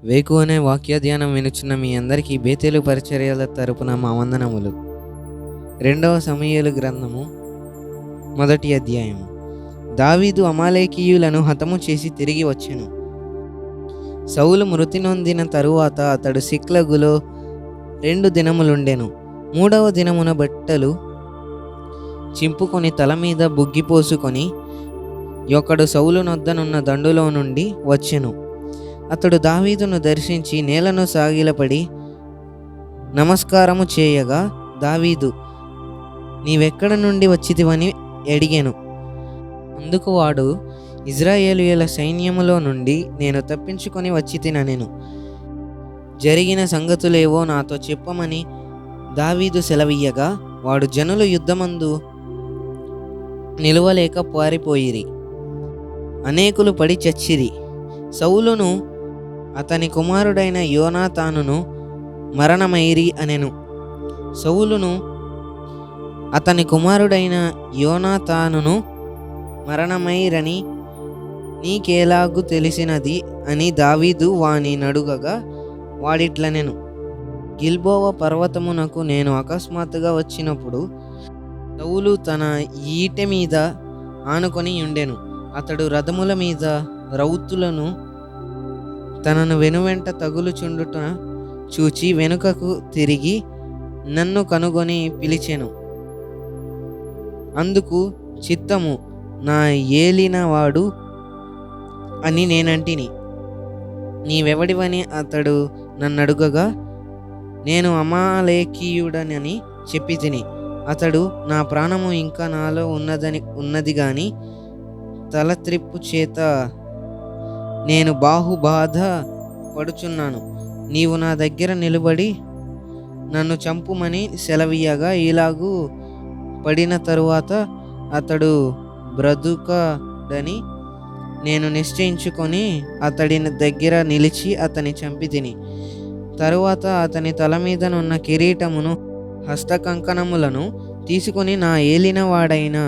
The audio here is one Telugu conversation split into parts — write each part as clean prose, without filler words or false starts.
వేకువనే వాక్య ధ్యానం వినుచున్న మీ అందరికీ బేతేలు పరిచర్యల తరపున మా వందనములు. 2వ సమూయేలు గ్రంథము 1వ అధ్యాయము. దావీదు అమాలేకీయులను హతము చేసి తిరిగి వచ్చెను. సౌలు మృతి నొందిన తరువాత అతడు సిక్లగులో 2 దినములుండెను. 3వ దినమున బట్టలు చింపుకొని తల మీద బుగ్గిపోసుకొని ఒకడు సౌలు నొద్దనున్న దండులో నుండి వచ్చెను. అతడు దావీదును దర్శించి నేలను సాగిలపడి నమస్కారము చేయగా, దావీదు, నీవెక్కడ నుండి వచ్చితివని అడిగెను. అందుకు వాడు, ఇజ్రాయేలీయుల సైన్యములో నుండి నేను తప్పించుకొని వచ్చితినెను. జరిగిన సంగతులేవో నాతో చెప్పమని దావీదు సెలవీయగా, వాడు, జనులు యుద్ధమందు నిలువలేక పారిపోయిరి, అనేకులు పడి చచ్చిరి. సౌలును అతని కుమారుడైన యోనాతానును మరణమైరి అనెను. సౌలును అతని కుమారుడైన యోనాతానును మరణమైరని నీకెలాగు తెలిసినది అని దావీదు వాని నడుగగా, వాడిట్లనెను, గిల్బోవ పర్వతమునకు నేను అకస్మాత్తుగా వచ్చినప్పుడు సౌలు తన ఈటె మీద ఆనుకొని ఉండెను. అతడు రథముల మీద రౌతులను తనను వెనువెంట తగులుచుండుట చూచి వెనుకకు తిరిగి నన్ను కనుగొని పిలిచెను. అందుకు, చిత్తము, నా ఏలినవాడు అని నేనంటిని. నీవెవడివని అతడు నన్నడుగగా, నేను అమాలేకీయుడనని చెప్పితిని. అతడు, నా ప్రాణము ఇంకా నాలో ఉన్నది గాని తలత్రిప్పు చేత నేను బాహుబాధ పడుచున్నాను. నీవు నా దగ్గర నిలబడి నన్ను చంపుమని సెలవీయగా, ఇలాగూ పడిన తరువాత అతడు బ్రతుకడని నేను నిశ్చయించుకొని అతడి దగ్గర నిలిచి అతని చంపితిని. తరువాత అతని తల మీదనున్న కిరీటమును హస్తకంకణములను తీసుకొని, నా ఏలినవాడైన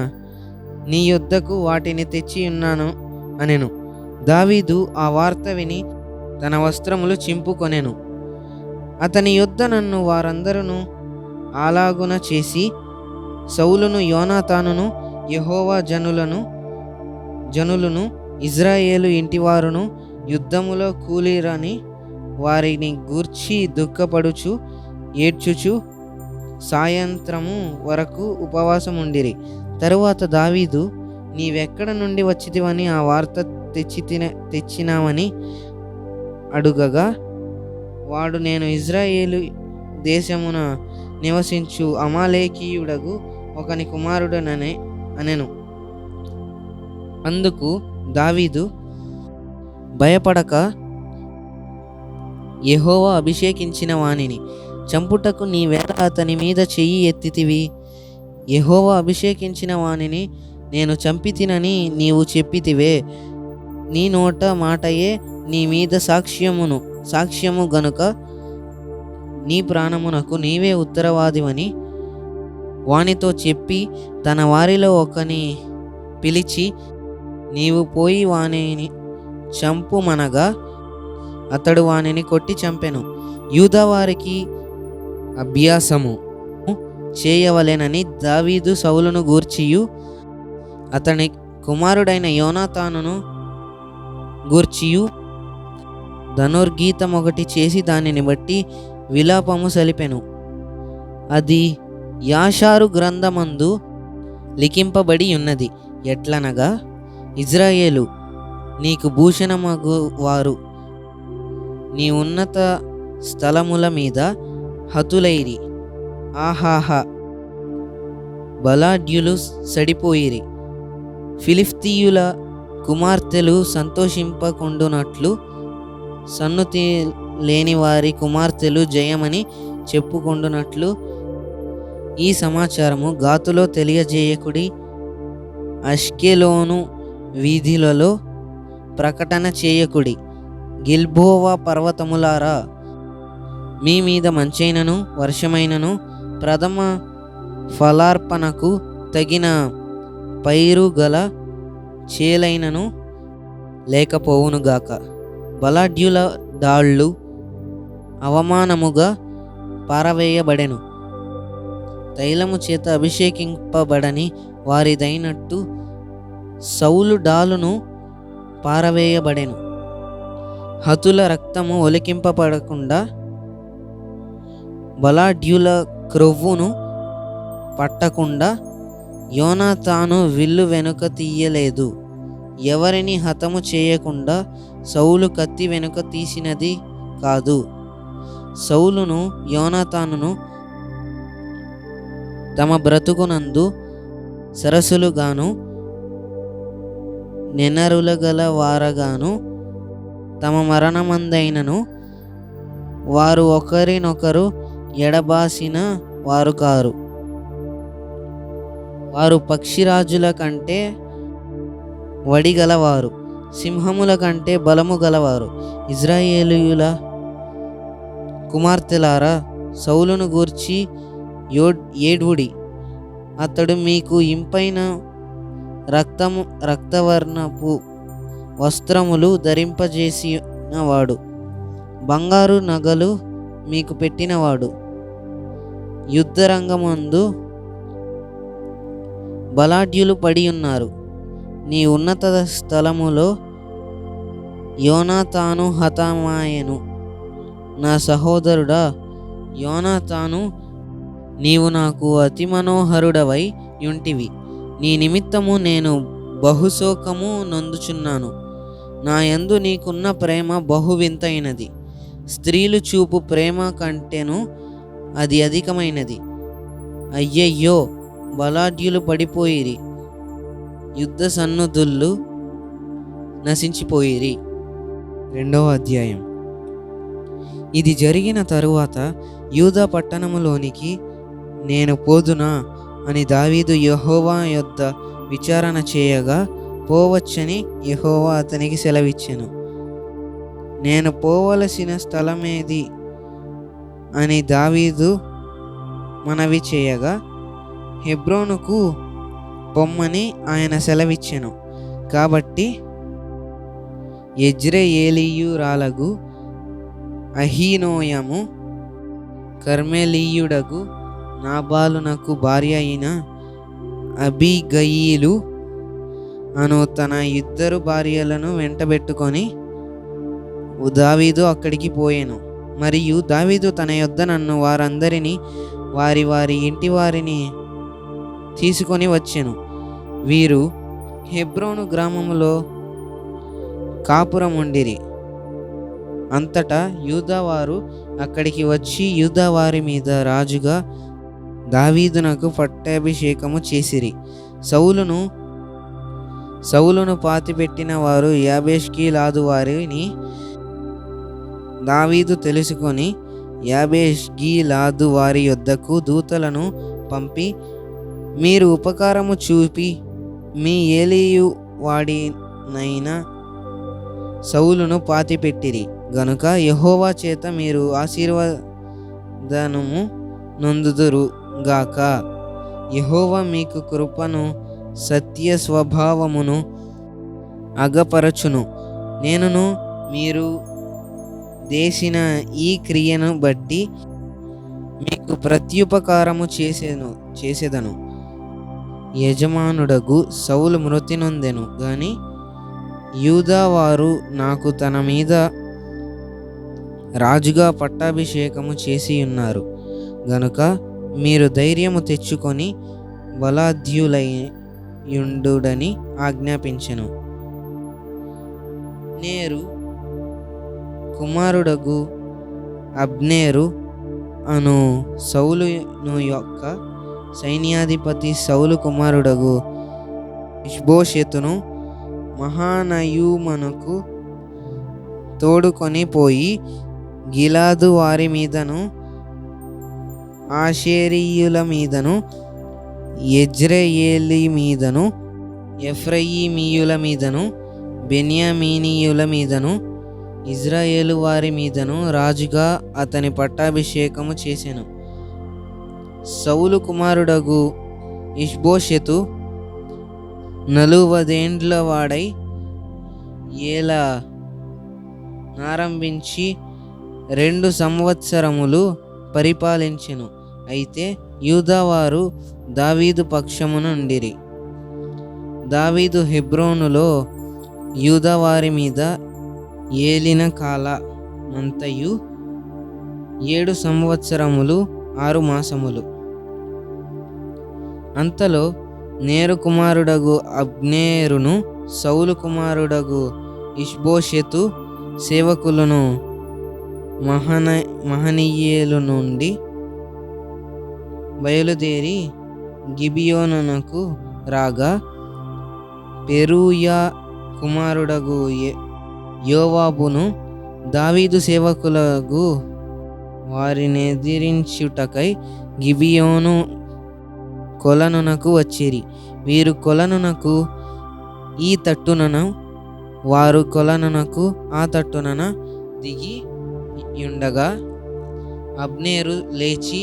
నీ యొద్దకు వాటిని తెచ్చి ఉన్నాను అనెను. దావీదు ఆ వార్త విని తన వస్త్రములు చింపుకొనెను. అతని యొద్ద నన్ను వారందరూ అలాగున చేసి, సౌలును యోనాతానును యెహోవా జనులను ఇజ్రాయేలు ఇంటివారును యుద్ధములో కూలిరని వారిని గూర్చి దుఃఖపడుచు ఏడ్చుచు సాయంత్రము వరకు ఉపవాసముండిరి. తరువాత దావీదు, నీవెక్కడ నుండి వచ్చితివని ఆ వార్త తెచ్చినావని అడుగగా, వాడు, నేను ఇజ్రాయేలు దేశమున నివసించు అమాలేకీయుడగు ఒకని కుమారుడననే అనెను. అందుకు దావీదు, భయపడక, యెహోవా అభిషేకించిన వానిని చంపుటకు నీవేళ అతని మీద చెయ్యి ఎత్తితివి? యెహోవా అభిషేకించిన వానిని నేను చంపితినని నీవు చెప్పితివే. నీ నోట మాటయే నీ మీద సాక్ష్యము గనుక నీ ప్రాణమునకు నీవే ఉత్తరవాదివని వానితో చెప్పి తన వారిలో ఒకని పిలిచి, నీవు పోయి వానిని చంపుమనగా అతడు వానిని కొట్టి చంపెను. యూదావారికి అభ్యాసము చేయవలెనని దావీదు సౌలును గూర్చియు అతని కుమారుడైన యోనాతానును గూర్చియు ధనుర్గీతం ఒకటి చేసి దానిని బట్టి విలాపము సలిపెను. అది యాషారు గ్రంథమందు లిఖింపబడి ఉన్నది. ఎట్లనగా, ఇజ్రాయేలు నీకు భూషణమగు వారు నీ ఉన్నత స్థలముల మీద హతులైరి. ఆహాహా, బలాఢ్యులు సడిపోయిరి. ఫిలిష్తీయుల కుమార్తెలు సంతోషింపకుండునట్లు సన్నుతి లేని వారి కుమార్తెలు జయమని చెప్పుకొండునట్లు ఈ సమాచారము గాతులో తెలియజేయకుడి. అష్కెలోను వీధులలో ప్రకటన చేయకుడి. గిల్బోవా పర్వతములారా, మీ మీద మంచైనను వర్షమైనను ప్రథమ ఫలార్పణకు తగిన పైరు గల చేలైనను లేకపోవునుగాక. బలాఢ్యుల డాళ్ళు అవమానముగా పారవేయబడెను. తైలము చేత అభిషేకింపబడని వారిదైనట్టు సౌలు డాలును పారవేయబడెను. హతుల రక్తము ఒలికింపబడకుండా బలాఢ్యుల క్రొవ్వును పట్టకుండా యోనాతాను విల్లు వెనుక తీయలేదు. ఎవరిని హతము చేయకుండా సౌలు కత్తి వెనుక తీసినది కాదు. సౌలును యోనాతానును తమ బ్రతుకునందు సరసులుగాను నెనరులగల వారగాను తమ మరణమందైనను వారు ఒకరినొకరు ఎడబాసిన వారు కారు. వారు పక్షిరాజుల కంటే వడిగలవారు, సింహముల కంటే బలము గలవారు. ఇజ్రాయేలీయుల కుమార్తెలారా, సౌలును గూర్చి ఏడ్వుడి. అతడు మీకు ఇంపైన రక్తవర్ణపు వస్త్రములు ధరింపజేసినవాడు, బంగారు నగలు మీకు పెట్టినవాడు. యుద్ధరంగమందు బలాఢ్యులు పడి ఉన్నారు. నీ ఉన్నత స్థలములో యోనాతాను హతమాయెను. నా సహోదరుడా యోనాతాను, నీవు నాకు అతి మనోహరుడవై యుంటివి. నీ నిమిత్తము నేను బహుశోకము నొందుచున్నాను. నా యందు నీకున్న ప్రేమ బహు వింతైనది. స్త్రీలు చూపు ప్రేమ కంటేను అది అధికమైనది. అయ్యయ్యో, బలాఢ్యులు పడిపోయిరి, యుద్ధ సన్నుద్ధులు నశించిపోయిరి. 2వ అధ్యాయం. ఇది జరిగిన తరువాత యూదా పట్టణములోనికి నేను పోదునా అని దావీదు యెహోవా యొద్ద విచారణ చేయగా పోవచ్చని యెహోవా అతనికి సెలవిచ్చెను. నేను పోవలసిన స్థలమేది అని దావీదు మనవి చేయగా హెబ్రోనుకు పొమ్మని ఆయన సెలవిచ్చెను. కాబట్టి యెజ్రెయేలీయురాలగు అహీనోయము కర్మెలీయుడగు నాబాలునకు భార్య అయిన అబీగయీలు అను తన 2 భార్యలను వెంటబెట్టుకొని దావీదు అక్కడికి పోయెను. మరియు దావీదు తన యొద్ద నన్ను వారందరినీ వారి వారి ఇంటి వారిని తీసుకొని వచ్చెను. వీరు హెబ్రోను గ్రామములో కాపురముండిరి. అంతటా యూదావారు అక్కడికి వచ్చి యూదావారి మీద రాజుగా దావీదునకు పట్టాభిషేకము చేసిరి. సౌలును పాతిపెట్టిన వారు యాబేష్గిలాదు వారిని దావీదు తెలుసుకొని యాబేష్గిలాదు వారి యొద్దకు దూతలను పంపి, మీరు ఉపకారము చూపి మీ ఏలీయు వాడినైన సౌలును పాతిపెట్టిరి గనుక యెహోవా చేత మీరు ఆశీర్వాదము నొందుదురు గాక. యెహోవా మీకు కృపను సత్య స్వభావమును అగపరచును. నేనును మీరు చేసిన ఈ క్రియను బట్టి మీకు ప్రత్యుపకారము చేసేదను. యజమానుడగు సౌలు మృతి నొందెను గాని యూదా వారు నాకు తన మీద రాజుగా పట్టాభిషేకము చేసి ఉన్నారు గనుక మీరు ధైర్యము తెచ్చుకొని బలాఢ్యులయుండుడని ఆజ్ఞాపించెను. నేరు కుమారుడగు అబ్నేరు అను సౌలును యొక్క సైన్యాధిపతి సౌలు కుమారుడగు ఇష్బోషెతును మహానయూమునకు తోడుకొని పోయి గిలాదు వారి మీదను ఆషేరీయుల మీదను యెజ్రెయేలీ మీదను ఎఫ్రాయిమీయుల మీదను బెన్యామీనీయుల మీదను ఇజ్రాయేలు వారి మీదను రాజుగా అతని పట్టాభిషేకము చేసెను. సౌలు కుమారుడగు ఇష్బోషెతు 40 ఏండ్ల వాడై నారంభించి 2 సంవత్సరములు పరిపాలించెను. అయితే యూదావారు దావీదు పక్షమునుండిరి. దావీదు హెబ్రోనులో యూదావారి మీద ఏలిన కాలమంతయు 7 సంవత్సరములు 6 మాసములు. అంతలో నేరు కుమారుడగు అబ్నేరును సౌలు కుమారుడగు ఇష్బోషెతు సేవకులను మహనీయేలు నుండి బయలుదేరి గిబియోనునకు రాగా, పెరూయా కుమారుడగు యోవాబును దావీదు సేవకులకు వారినెదిరించుటకై గిబియోను కొలనునకు వచ్చిరి. వీరు కొలనునకు ఈ తట్టునను, వారు కొలనునకు ఆ తట్టునన దిగి ఉండగా, అబ్నేరు లేచి,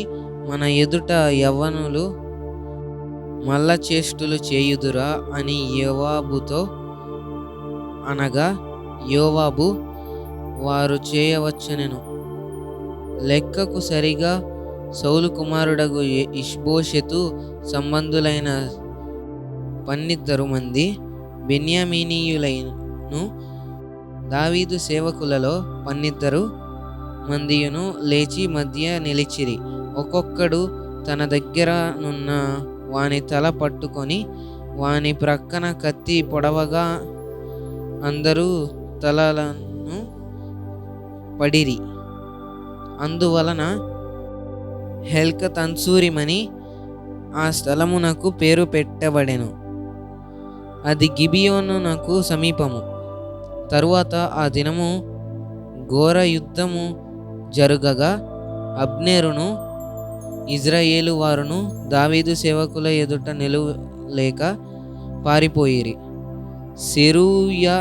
మన ఎదుట యవ్వనులు మల్ల చేష్టులు చేయుదురా అని యోవాబుతో అనగా, యోవాబు వారు చేయవచ్చనెను. లెక్కకు సరిగా సౌలు కుమారుడగు ఇష్బోషెతు సంబంధులైన 12 మంది బెన్యామీనీయులైను దావీదు సేవకులలో 12 మందియును లేచి మధ్య నిలిచిరి. ఒక్కొక్కడు తన దగ్గరనున్న వాని తల పట్టుకొని వాని ప్రక్కన కత్తి పొడవగా అందరూ తలలను పడిరి. అందువలన హెల్కతన్సూరిమని ఆ స్థలమునకు పేరు పెట్టబడెను. అది గిబియోనునకు సమీపము. తరువాత ఆ దినము ఘోర యుద్ధము జరుగగా, అబ్నేరును ఇజ్రాయేలు వారును దావీదు సేవకుల ఎదుట నిలువలేక పారిపోయిరి. సెరూయా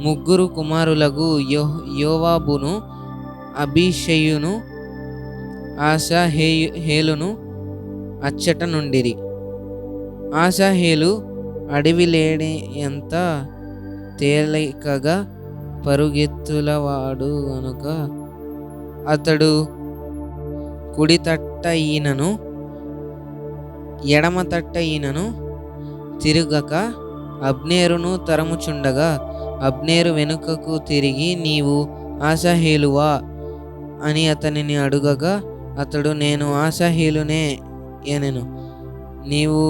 3 కుమారులగు యోవాబును, అబీషయును, ఆసాహేలును అచ్చట నుండిరి. ఆసాహేలు అడవిలేడియంత తేలికగా పరుగెత్తులవాడు గనుక అతడు కుడి తట్ట ఈయనను ఎడమ తట్ట ఈయనను తిరుగక అబ్నేరును తరముచుండగా, అబ్నేరు వెనుకకు తిరిగి, నీవు ఆసాహేలువా అని అతనిని అడుగగా, అతడు నేను ఆసాహేలునే అనెను. నీవు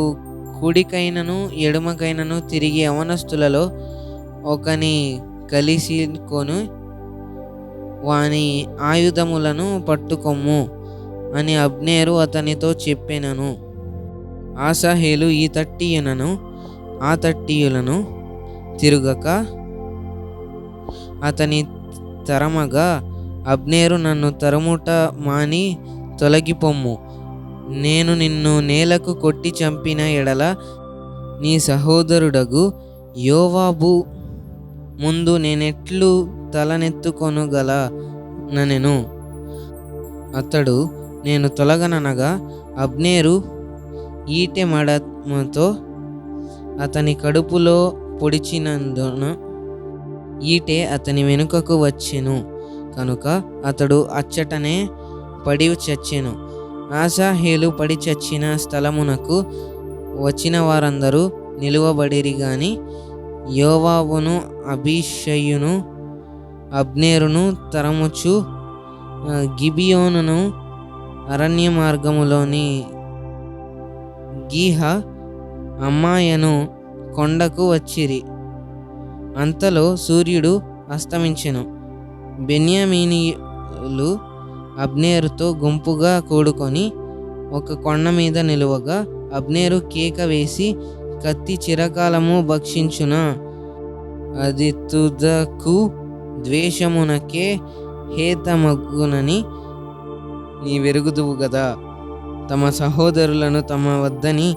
కుడికైనను ఎడమకైనను తిరిగి యవనస్తులలో ఒకని కలిసికొని వాని ఆయుధములను పట్టుకొమ్ము అని అబ్నేరు అతనితో చెప్పెనను. ఆసాహేలు ఈ తట్టియునను ఆ తట్టియులను తిరుగక అతని తరమగా, అబ్నేరు నన్ను తరుముట మాని తొలగిపొమ్ము. నేను నిన్ను నేలకు కొట్టి చంపిన ఎడల నీ సహోదరుడగు యోవాబు ముందు నేనెట్లు తలనెత్తుకొనగల ననెను. అతడు నేను తొలగననగా అబ్నేరు ఈటె మడమతో అతని కడుపులో పొడిచినందున ఈటె అతని వెనుకకు వచ్చెను కనుక అతడు అచ్చటనే పడి చచ్చెను. ఆసాహేలు పడి చచ్చిన స్థలమునకు వచ్చిన వారందరూ నిలువబడిరి గాని యోవాబును అబీషయును అబ్నేరును తరముచు గిబియోనును అరణ్య మార్గములోని గీహ అమ్మాయను కొండకు వచ్చిరి. అంతలో సూర్యుడు అస్తమించెను. బెన్యామీనీయులు అబ్నేరుతో గుంపుగా కూడుకొని ఒక కొండ మీద నిలువగా, అబ్నేరు కేక వేసి, కత్తి చిరకాలము భక్షించునా? అది తుదకు ద్వేషమునకే హేతమగునని నీ వెరుగుదువు గదా. తమ సహోదరులను తమ వద్దని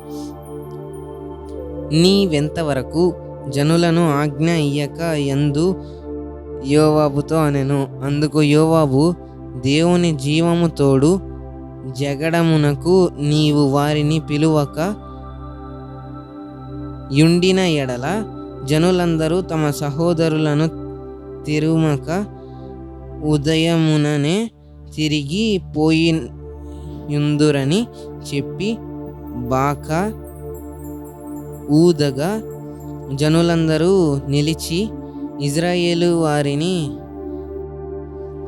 నీవెంతవరకు జనులను ఆజ్ఞ ఇయ్యక యందు యోవాబుతో అనెను. అందుకు యోవాబు, దేవుని జీవము తోడు జగడమునకు నీవు వారిని పిలువక యుండిన ఎడల జనులందరూ తమ సహోదరులను తిరుమక ఉదయముననే తిరిగి పోయియుందురని చెప్పి బాకా ఊదగా జనులందరూ నిలిచి ఇజ్రాయేలు వారిని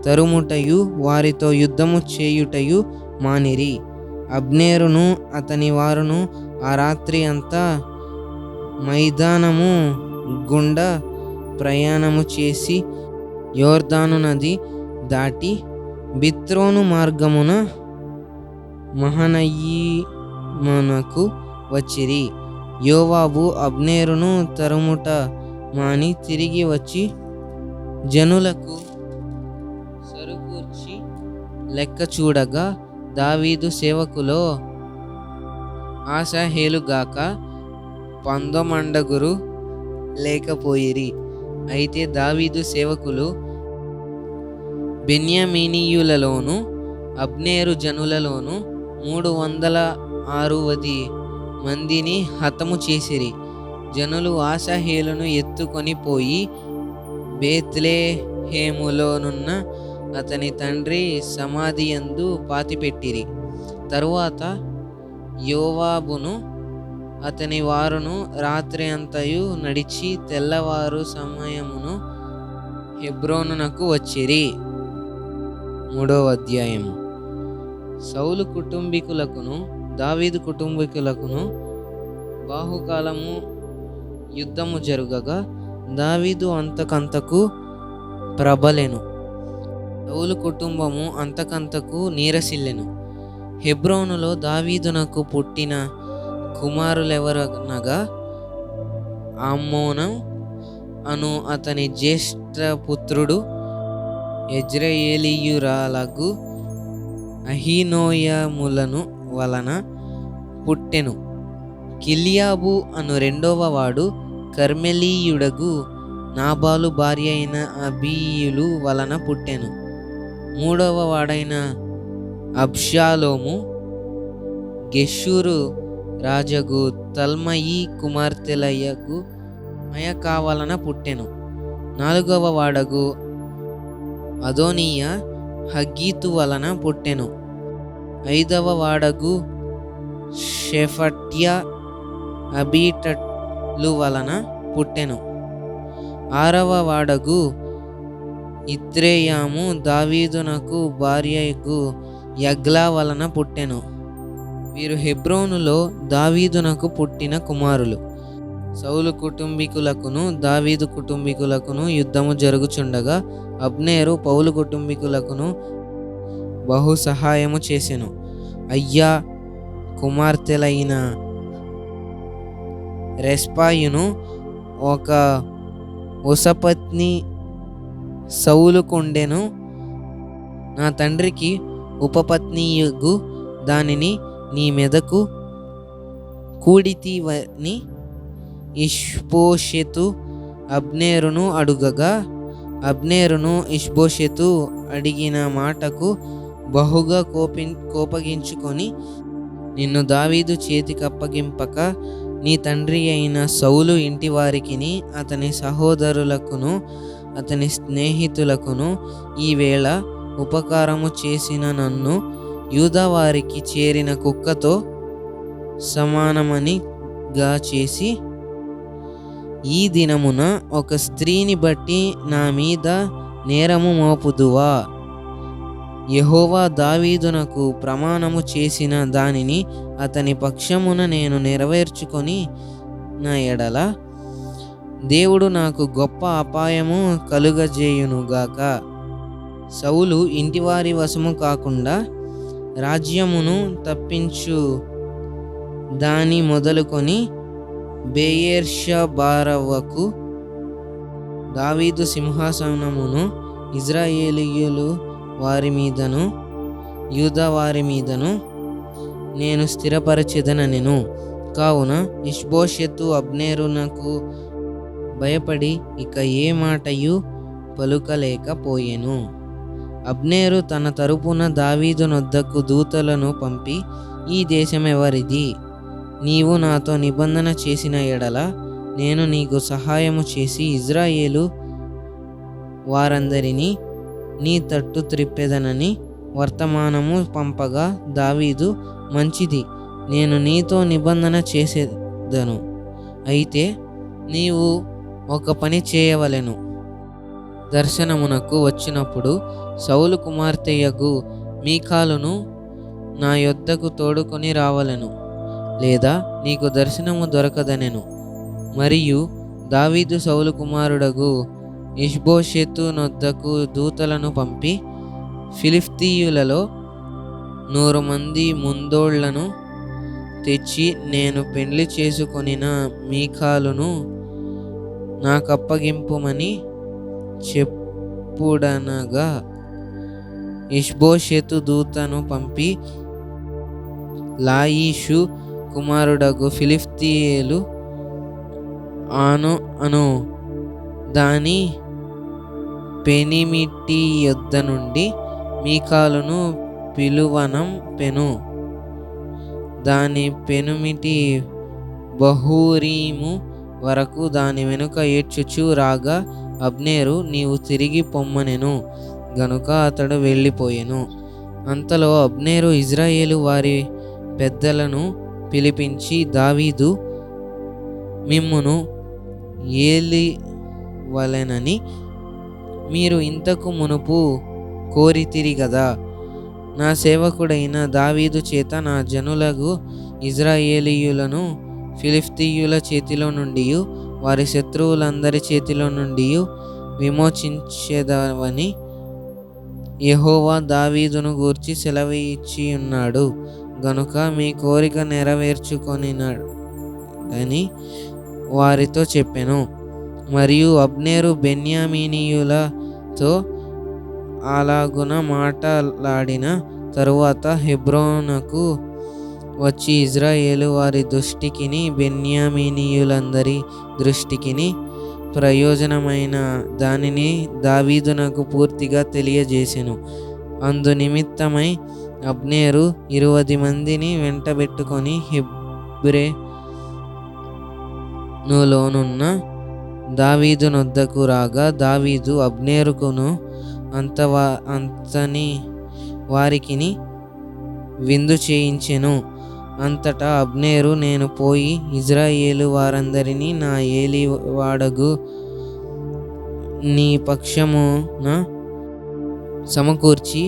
తరుముటయు వారితో యుద్ధము చేయుటయు మానిరి. అబ్నేరును అతని వారును ఆ రాత్రి అంతా మైదానము గుండా ప్రయాణము చేసి యోర్దాను నది దాటి బిత్రోను మార్గమున మహనయీమునకు వచ్చిరి. యోవాబు అబ్నేరును తరుముట మాని తిరిగి వచ్చి జనులకు సరుకూర్చి లెక్క చూడగా దావీదు సేవకులో ఆశాహేలుగాక 19 లేకపోయిరి. అయితే దావీదు సేవకులు బెన్యామీనీయులలోను అబ్నేరు జనులలోను 360 మందిని హతము చేసిరి. జనులు ఆశాహేలును ఎత్తుకొని పోయి బేత్లెహేములోనున్న అతని తండ్రి సమాధియందు పాతిపెట్టిరి. తరువాత యోవాబును అతని వారును రాత్రి అంతయు నడిచి తెల్లవారు సమయమును హెబ్రోనునకు వచ్చిరి. 3వ అధ్యాయము. సౌలు కుటుంబీకులకును దావీదు కుటుంబీకులకును బాహుకాలము యుద్ధము జరుగగా దావీదు అంతకంతకు ప్రబలెను. సౌలు కుటుంబము అంతకంతకు నీరసిల్లెను. హెబ్రోనులో దావీదునకు పుట్టిన కుమారులెవరనగా అమ్మోను అను అతని జ్యేష్ఠపుత్రుడు యెజ్రెయేలీయురాలగు అహీనోయములను వలన పుట్టెను. కిల్యాబు అను రెండవ వాడు కర్మెలీయుడగు నాబాలు భార్య అయిన అబీయులు వలన పుట్టెను. మూడవ వాడైన అబ్షాలోము గెషూరు రాజగు తల్మయి కుమార్తెలయగు మయకా వలన పుట్టెను. 4వ వాడగు అదోనీయా హగ్గీతు వలన పుట్టెను. 5వ వాడగు షెఫట్య అబీటలు వలన పుట్టెను. 6వ వాడగు ఇత్రేయాము దావీదునకు భార్యయగు యగ్లా వలన పుట్టెను. వీరు హెబ్రోనులో దావీదునకు పుట్టిన కుమారులు. సౌలు కుటుంబీకులకును దావీదు కుటుంబీకులకును యుద్ధము జరుగుచుండగా అబ్నేరు పౌలు కుటుంబీకులకును బహు సహాయము చేసెను. అయ్యా కుమార్తెలైన రెస్పాయును ఒక ఉపపత్ని సౌలుకుండెను. నా తండ్రికి ఉపపత్నియగు దానిని నీ మెదకు కూడితివని ఇష్బోషెతు అబ్నేరును అడుగగా అబ్నేరును ఇష్బోషెతు అడిగిన మాటకు బహుగా కోపగించుకొని నిన్ను దావీదు చేతికప్పగింపక నీ తండ్రి అయిన సౌలు ఇంటి వారికిని అతని సహోదరులకును అతని స్నేహితులకును ఈవేళ ఉపకారము చేసిన నన్ను యూదావారికి చేరిన కుక్కతో సమానమనిగా చేసి ఈ దినమున ఒక స్త్రీని బట్టి నా మీద నేరము మోపుదువా? యెహోవా దావీదునకు ప్రమాణము చేసిన దానిని అతని పక్షమున నేను నెరవేర్చుకొని నా ఎడల దేవుడు నాకు గొప్ప అపాయము కలుగజేయునుగాక. సౌలు ఇంటివారి వశము కాకుండా రాజ్యమును తప్పించు దాని మొదలుకొని బెయేర్షెబావరకు దావీదు సింహాసనమును ఇజ్రాయేలీయులు వారి మీదను యూదా వారి మీదను నేను స్థిరపరచెదనెను. కావున ఇష్బోషెతు అబ్నేరునకు భయపడి ఇక ఏ మాటయు పలుకలేకపోయెను. అబ్నేరు తన తరపున దావీదు నొద్దకు దూతలను పంపి ఈ దేశమెవరిది? నీవు నాతో నిబంధన చేసిన ఎడల నేను నీకు సహాయము చేసి ఇజ్రాయేలు వారందరినీ నీ తట్టు త్రిప్పెదనని వర్తమానము పంపగా దావీదు, మంచిది, నేను నీతో నిబంధన చేసేదను. అయితే నీవు ఒక పని చేయవలెను. దర్శనమునకు వచ్చినప్పుడు సౌలు కుమార్తెయగు మీకాలును నా యొద్దకు తోడుకొని రావలెను, లేదా నీకు దర్శనము దొరకదనెను. మరియు దావీదు సౌలు కుమారుడగు ఇష్బోషెతు నొద్దకు దూతలను పంపి, ఫిలిష్తీయులలో 100 మంది ముందోళ్లను తెచ్చి నేను పెండ్లి చేసుకొనిన మీకాలును నాకప్పగింపుమని చెప్పుడనగా, ఇష్బోషెతు దూతను పంపి లాయిషు కుమారుడగు ఫిలిష్తీయులు అను దాని పెనిమిటి యొద్ద నుండి మీకాలును పిలువనంపెను. దాని పెనుమిటి బహూరీము వరకు దాని వెనుక ఏడ్చుచూ రాగా అబ్నేరు, నీవు తిరిగి పొమ్మనెను గనుక అతడు వెళ్ళిపోయెను. అంతలో అబ్నేరు ఇజ్రాయేలు వారి పెద్దలను పిలిపించి, దావీదు మిమ్మును ఏలివలెనని మీరు ఇంతకు మునుపు కోరితిరి గదా. నా సేవకుడైన దావీదు చేత నా జనులకు ఇజ్రాయేలీయులను ఫిలిష్తీయుల చేతిలో నుండి వారి శత్రువులందరి చేతిలో నుండి విమోచించెదవని యెహోవా దావీదును గూర్చి సెలవిచ్చి ఉన్నాడు గనుక మీ కోరిక నెరవేర్చుకొనినని వారితో చెప్పెను. మరియు అబ్నేరు బెన్యామీనీయులతో అలాగున మాటలాడిన తరువాత హెబ్రోనుకు వచ్చి ఇజ్రాయేలు వారి దృష్టికిని బెన్యామీనీయులందరి దృష్టికిని ప్రయోజనమైన దానిని దావీదునకు పూర్తిగా తెలియజేసెను. అందు నిమిత్తమై అబ్నేరు 20 మందిని వెంటబెట్టుకొని హెబ్రోనులోనున్న దావీదు నొద్దకు రాగా, దావీదు అబ్నేరుకును అంతని వారికిని విందు చేయించెను. అంతటా అబ్నేరు, నేను పోయి ఇజ్రాయేలు వారందరినీ నా ఏలివాడగు నీ పక్షమున సమకూర్చి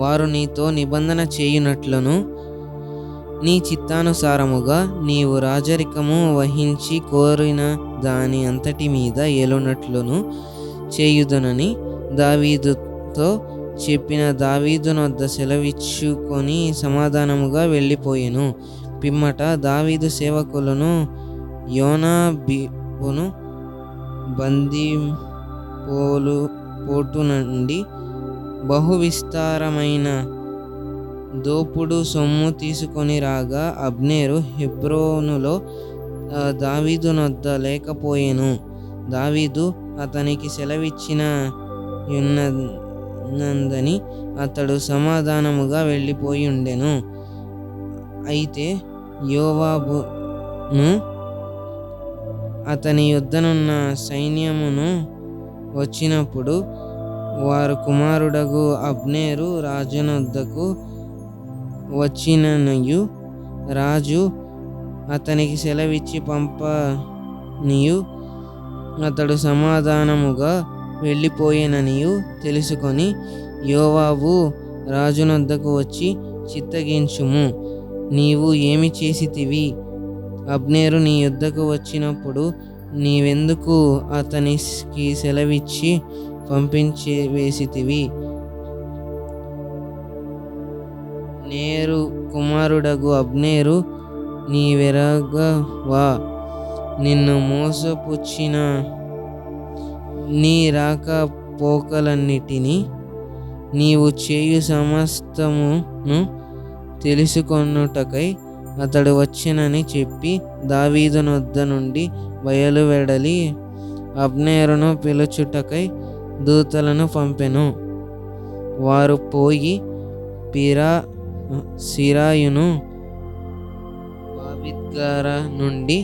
వారు నీతో నిబంధన చేయునట్లును నీ చిత్తానుసారముగా నీవు రాజరికము వహించి కోరిన దాని అంతటి మీద ఏలునట్లును చేయుదునని దావీదుతో చెప్పిన దావీదు నొద్ద సెలవిచ్చుకొని సమాధానముగా వెళ్ళిపోయెను. పిమ్మట దావీదు సేవకులను యోనాబీబును బందిపోటు నుండి బహు విస్తారమైన దోపుడు సొమ్ము తీసుకొని రాగా, అబ్నేరు హెబ్రోనులో దావీదు నొద్ద లేకపోయెను. దావీదు అతనికి సెలవిచ్చిన యున్నదని అతడు సమాధానముగా వెళ్ళిపోయి ఉండెను. అయితే యోవాబును అతని యొద్దనున్న సైన్యమును వచ్చినప్పుడు వారు కుమారుడగు అబ్నేరు రాజునొద్దకు వచ్చిననియు రాజు అతనికి సెలవిచ్చి పంపనియు అతడు సమాధానముగా వెళ్ళిపోయేననియు తెలుసుకొని యోవాబు రాజునొద్దకు వచ్చి, చిత్తగించుము, నీవు ఏమి చేసితివి? అబ్నేరు నీ యొద్దకు వచ్చినప్పుడు నీవెందుకు అతనికి సెలవిచ్చి పంపించి వేసితివి? నేరు కుమారుడగు అబ్నేరు నీవెరగవా? నిన్ను మోసపుచ్చిన నీ రాకపోకలన్నిటినీ నీవు చేయు సమస్తమును తెలుసుకొనుటకై అతడు వచ్చెనని చెప్పి దావీదు నొద్ద నుండి బయలువెడలి అబ్నేరును పిలుచుటకై దూతలను పంపెను. వారు పోయి సిరాయును బాబిద్గార నుండి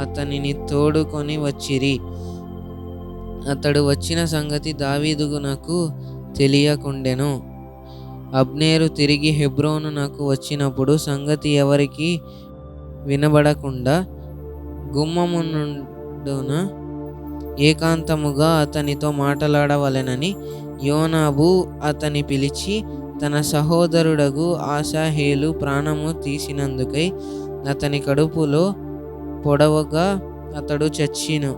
అతనిని తోడుకొని వచ్చిరి. అతడు వచ్చిన సంగతి దావీదునకు తెలియకుండెను. అబ్నేరు తిరిగి హెబ్రోనునకు వచ్చినప్పుడు సంగతి ఎవరికి వినబడకుండా గుమ్మమునుండున ఏకాంతముగా అతనితో మాట్లాడవలెనని యోనాబు అతని పిలిచి, తన సహోదరుడగు ఆసాహేలు ప్రాణము తీసినందుకై అతని కడుపులో పొడవగా అతడు చచ్చిను.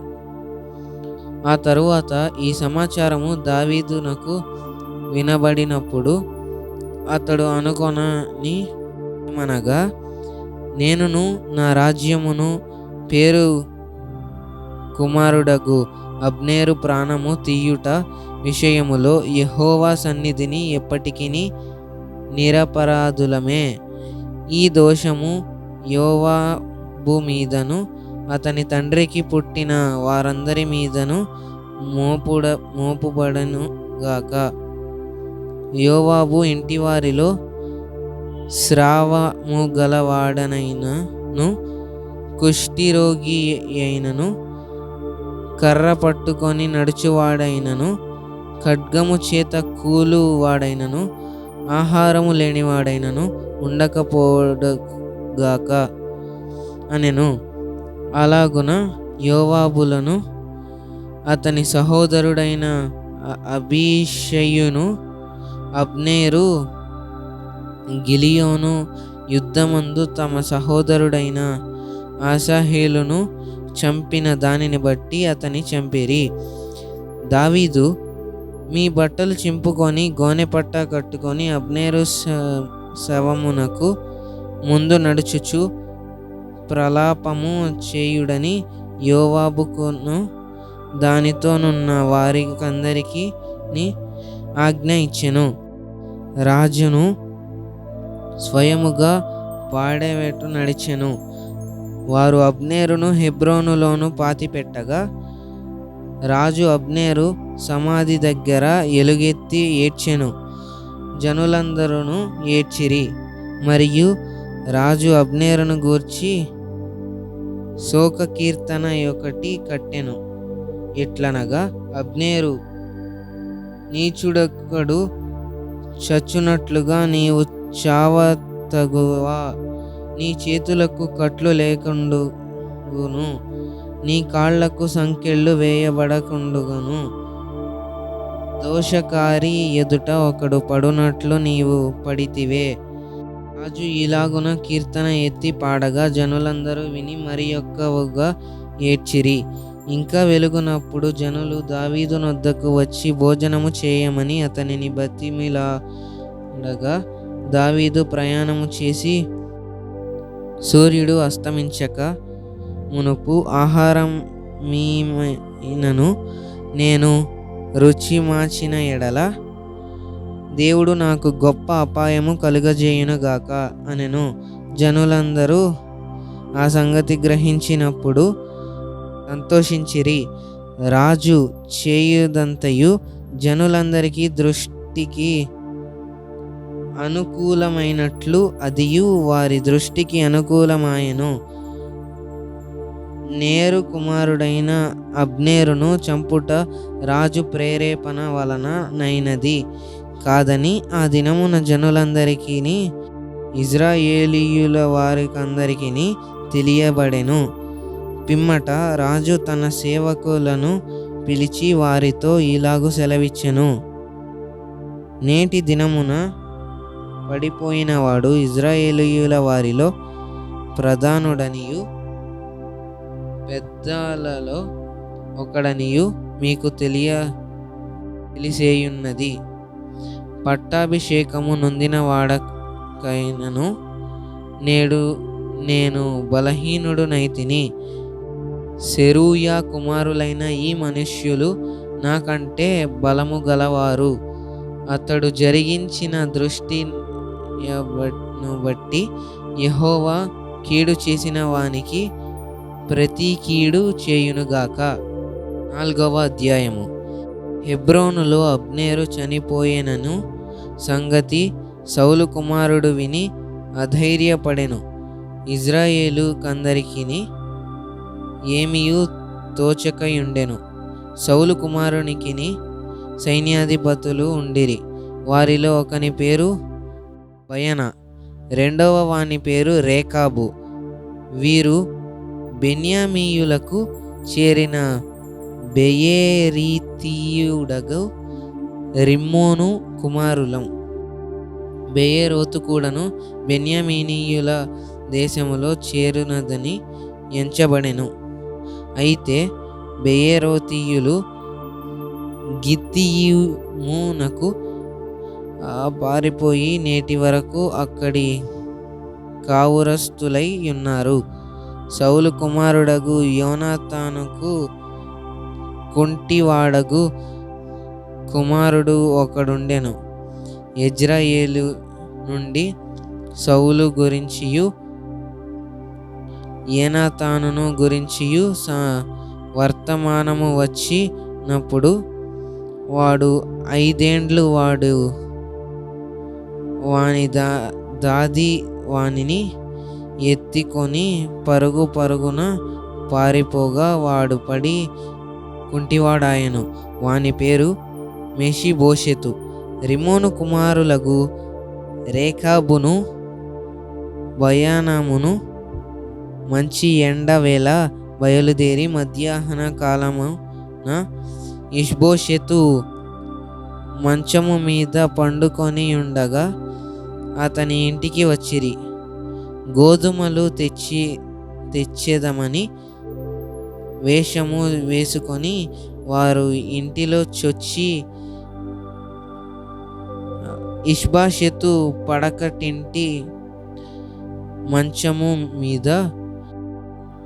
ఆ తరువాత ఈ సమాచారము దావీదునకు వినబడినప్పుడు అతడు అనుకొనని ఏమనగా, నేనును నా రాజ్యమును పేరు కుమారుడగు అబ్నేరు ప్రాణము తీయుట విషయములో యెహోవా సన్నిధిని ఎప్పటికిని నిరపరాధులమే. ఈ దోషము యోవాబు మీదను అతని తండ్రికి పుట్టిన వారందరి మీదను మోపుబడను గాక. యోవాబు ఇంటివారిలో స్రావము గలవాడనైనను కుష్ఠిరోగి అయినను కర్ర పట్టుకొని నడుచువాడైనను ఖడ్గము చేత కూలువాడైనను ఆహారము లేనివాడైనను ఉండకపోగాక అనెను. అలాగున యోవాబులను అతని సహోదరుడైన అబీషయును అబ్నేరు గిలియోను యుద్ధమందు తమ సహోదరుడైన ఆసాహేలును చంపిన దానిని బట్టి అతని చంపిరి. దావీదు, మీ బట్టలు చింపుకొని గోనెపట్ట కట్టుకొని అబ్నేరు శవమునకు ముందు నడుచుచు ప్రలాపము చేయుడని యోవాబుకును దానితోనున్న వారికందరికీ ఆజ్ఞ ఇచ్చెను. రాజును స్వయముగా పాడెవెటు నడిచెను. వారు అబ్నేరును హెబ్రోనులోను పాతిపెట్టగా రాజు అబ్నేరు సమాధి దగ్గర ఎలుగెత్తి ఏడ్చెను. జనులందరూ ఏడ్చిరి. మరియు రాజు అబ్నేరును గూర్చి శోక కీర్తన ఒకటి కట్టెను. ఎట్లనగా, అబ్నేరు నీచుడొకడు చచ్చునట్లుగా నీవు చావతగువా, నీ చేతులకు కట్లు లేకుండును, నీ కాళ్లకు సంకెళ్ళు వేయబడకుండును, దోషకారి ఎదుట ఒకడు పడునట్లు నీవు పడితివే. రాజు ఇలాగున కీర్తన ఎత్తి పాడగా జనులందరూ విని మరి ఎక్కువగా ఏడ్చిరి. ఇంకా వెలుగునప్పుడు జనులు దావీదు నొద్దకు వచ్చి భోజనము చేయమని అతనిని బతిమిలాడగా దావీదు ప్రయాణము చేసి సూర్యుడు అస్తమించక మునుపు ఆహారం మీనను నేను రుచి మార్చిన ఎడల దేవుడు నాకు గొప్ప అపాయము కలుగజేయునుగాక అనెను. జనులందరూ ఆ సంగతి గ్రహించినప్పుడు సంతోషించిరి. రాజు చేయుదంతయు జనులందరికీ దృష్టికి అనుకూలమైనట్లు అదియు వారి దృష్టికి అనుకూలమాయెను. నేరు కుమారుడైన అబ్నేరును చంపుట రాజు ప్రేరేపణ వలన నైనది కాదని ఆ దినమున జనులందరికీ ఇజ్రాయేలీయుల వారికందరికీ తెలియబడెను. పిమ్మట రాజు తన సేవకులను పిలిచి వారితో ఇలాగు సెలవిచ్చెను. నేటి దినమున పడిపోయినవాడు ఇజ్రాయేలీయుల వారిలో ప్రధానుడనియు పెద్దలలో ఒకడనియు మీకు తెలిసేయున్నది. పట్టాభిషేకము నొందిన వాడకైనను నేడు నేను బలహీనుడునైతిని. సెరూయా కుమారులైన ఈ మనుష్యులు నాకంటే బలము గలవారు. అతడు జరిగించిన దృష్టిని బట్టి యెహోవా కీడు చేసిన వానికి ప్రతి కీడు చేయునుగాక. 4వ అధ్యాయము. హెబ్రోనులో అబ్నేరు చనిపోయేనను సంగతి సౌలు కుమారుడు విని అధైర్యపడెను. ఇజ్రాయేలు కందరికిని ఏమియు తోచకయుండెను. సౌలు కుమారునికిని సైన్యాధిపతులు ఉండిరి. వారిలో ఒకని పేరు బయన, రెండవ వాని పేరు రేకాబు. వీరు బెన్యామీయులకు చేరిన బెయేరీతీయుడగు రిమ్మోను కుమారులం. బెయేరోతు కూడాను బెన్యామీనీయుల దేశములో చేరునదని ఎంచబడెను. అయితే బెయేరోతీయులు గిత్తీమునకు పారిపోయి నేటి వరకు అక్కడి కావురస్తులై ఉన్నారు. సౌలు కుమారుడగు యోనాతానుకు కుంటివాడగు కుమారుడు ఒకడుండెను. యెజ్రెయేలు నుండి సౌలు గురించియు యోనాతానును గురించియు వర్తమానము వచ్చినప్పుడు వాడు 5 ఏండ్లు వాని దాది వానిని ఎత్తికొని పరుగున పారిపోగా వాడు పడి కుంటివాడాయెను. వాని పేరు మెషిబోషెతు. రిమ్మోను కుమారులగు రేకాబును బయనామును మంచి ఎండవేళ బయలుదేరి మధ్యాహ్న కాలమున ఇష్బోషెతు మంచము మీద పండుకొని ఉండగా అతని ఇంటికి వచ్చిరి. గోధుమలు తెచ్చేదమని వేషము వేసుకొని వారు ఇంటిలో చొచ్చి ఇష్బోషెతు పడకటింటి మంచము మీద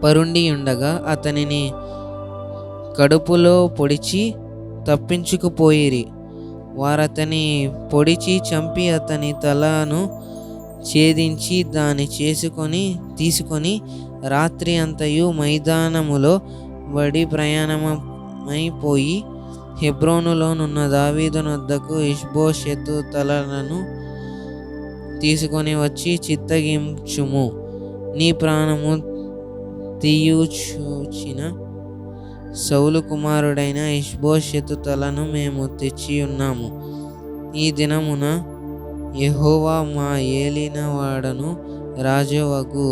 పరుండి ఉండగా అతనిని కడుపులో పొడిచి తప్పించుకుపోయిరి. వారతని పొడిచి చంపి అతని తలను ఛేదించి దాన్ని తీసుకొని రాత్రి అంతయు మైదానములో బడి ప్రయాణమైపోయి హెబ్రోనులోనున్న దావీదునొద్దకు ఇష్బోషెతు తలను తీసుకొని వచ్చి, చిత్తగించుము, నీ ప్రాణము తీయుచూచిన సౌలు కుమారుడైన ఇష్బోషెతు తలను మేము తెచ్చియున్నాము. ఈ దినమున యెహోవా మా ఏలినవాడను రాజువగు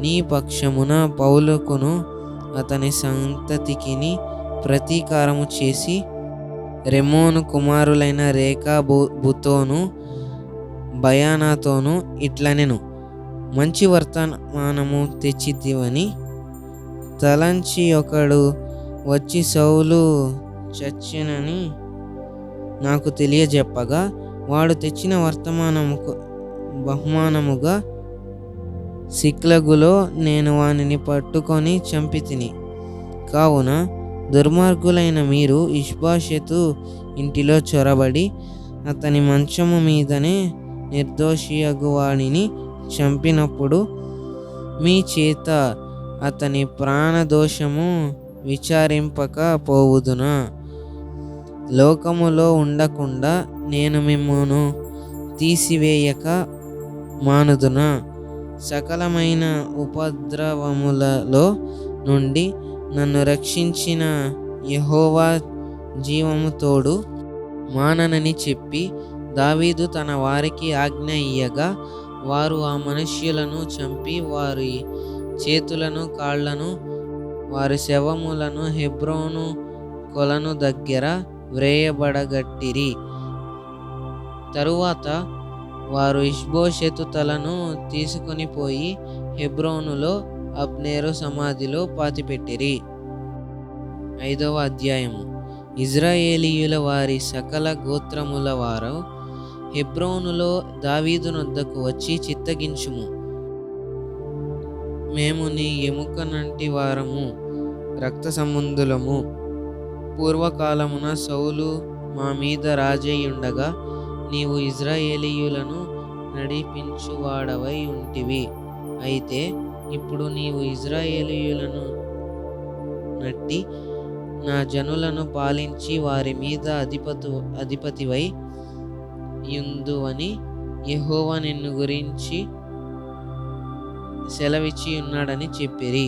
నీ పక్షమున పౌలుకును అతని సంతతికిని ప్రతీకారము చేసి రెమ్మోను కుమారులైన రేకాబుతోను బయనాతోను ఇట్లనెను, మంచి వర్తమానము తెచ్చితివని తలంచి ఒకడు వచ్చి సౌలు చచ్చెనని నాకు తెలియజెప్పగా, వాడు తెచ్చిన వర్తమానముకు బహుమానముగా సిక్లగులో నేను వానిని పట్టుకొని చంపితిని. కావున దుర్మార్గులైన మీరు ఇష్బోషెతు ఇంటిలో చొరబడి అతని మంచము మీదనే నిర్దోషియగు వానిని చంపినప్పుడు మీ చేత అతని ప్రాణదోషము విచారింపక పోవుదునా? లోకములో ఉండకుండా నేను మిమ్మును తీసివేయక మానుదునా? సకలమైన ఉపద్రవములలో నుండి నన్ను రక్షించిన యెహోవా జీవము తోడు మాననని చెప్పి దావీదు తన వారికి ఆజ్ఞ ఇయ్యగా, వారు ఆ మనుష్యులను చంపి వారి చేతులను కాళ్లను వారి శవములను హెబ్రోను కొలను దగ్గర వ్రేయబడగట్టిరి. తరువాత వారు ఇష్బోషెతు తలను తీసుకొని పోయి హెబ్రోనులో అబ్నేరు సమాధిలో పాతిపెట్టిరి. 5వ అధ్యాయము. ఇజ్రాయేలీయుల వారి సకల గోత్రముల వారు హెబ్రోనులో దావీదునొద్దకు వచ్చి, చిత్తగించుము, మేము నీ ఎముకనంటి వారము, రక్త సంబంధులము. పూర్వకాలమున సౌలు మా మీద రాజయ్యుండగా నీవు ఇజ్రాయేలీయులను నడిపించువాడవై ఉంటివి. అయితే ఇప్పుడు నీవు ఇజ్రాయేలీయులను నట్టి నా జనులను పాలించి వారి మీద అధిపతివై యుందువని యెహోవా నిన్ను గురించి సెలవిచ్చి ఉన్నాడని చెప్పిరి.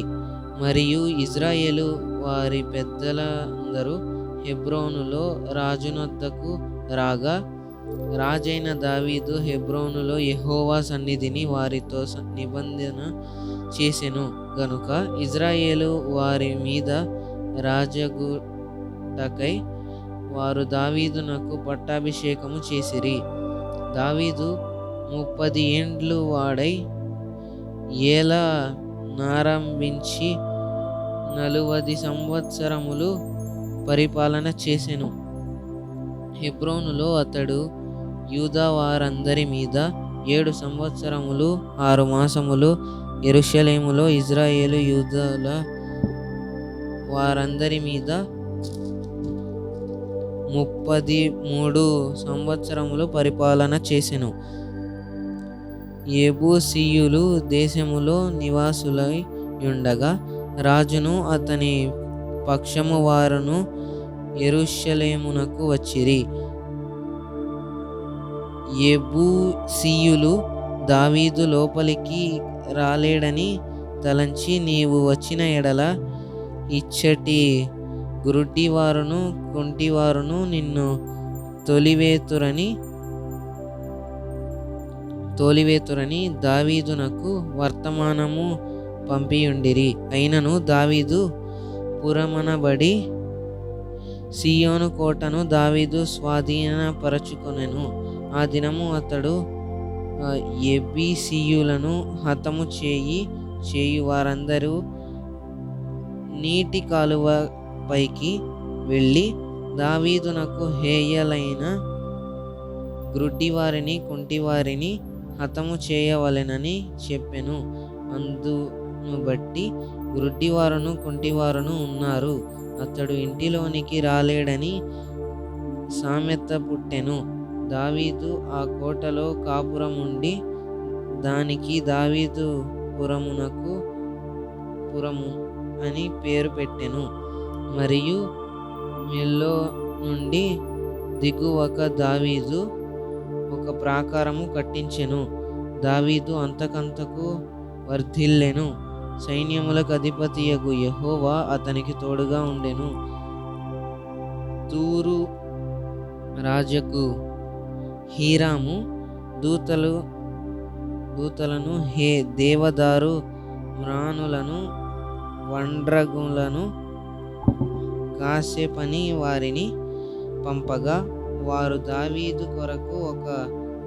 మరియు ఇజ్రాయేలు వారి పెద్దల అందరూ హెబ్రోనులో రాజునొద్దకు రాగా, రాజైన దావీదు హెబ్రోనులో యెహోవా సన్నిధిని వారితో నిబంధన చేసెను గనుక ఇజ్రాయేలు వారి మీద రాజగుటకై వారు దావీదునకు పట్టాభిషేకము చేసిరి. దావీదు 30 ఏండ్లు వాడై ఏల నారంభించి 40 సంవత్సరములు పరిపాలన చేసెను. హెబ్రోనులో అతడు యూదా వారందరి మీద 7 సంవత్సరములు 6 మాసములు, యెరూషలేములో ఇజ్రాయేలు యూదాల వారందరి మీద 33 సంవత్సరములు పరిపాలన చేసెను. యెబూసీయులు దేశములో నివాసులై యుండగా రాజును అతని పక్షము వారును యెరూషలేమునకు వచ్చిరి. యెబూసీయులు దావీదు లోపలికి రాలేడని తలంచి, నీవు వచ్చిన ఎడల ఇచ్చటి గ్రుడ్డివారును కుంటివారును నిన్ను తోలివేతురని దావీదునకు వర్తమానము పంపియుండిరి. అయినను దావీదు పురమనబడి సీయోను కోటను దావీదు స్వాధీనపరచుకొనెను. ఆ దినము అతడు యెబూసీయులను హతము చేయు వారందరూ నీటి కాలువ పైకి వెళ్ళి దావీదునకు హేయలైన గ్రుడ్డివారిని కుంటివారిని హతము చేయవలెనని చెప్పెను. అందును బట్టి గ్రుడ్డివారును కుంటివారును ఉన్నారు. అతడు ఇంటిలోనికి రాలేడని సామెత పుట్టెను. దావీదు ఆ కోటలో కాపురముండి దానికి దావీదు పురము అని పేరు పెట్టెను. మరియు మిల్లో నుండి దిగువక దావీదు ఒక ప్రాకారము కట్టించెను. దావీదు అంతకంతకు వర్ధిల్లెను. సైన్యములకు అధిపతియగు యెహోవా అతనికి తోడుగా ఉండెను. తూరు రాజకు హీరాము దూతలను దేవదారు మ్రానులను వండ్రగులను కాసేపని వారిని పంపగా, వారు దావీదు కొరకు ఒక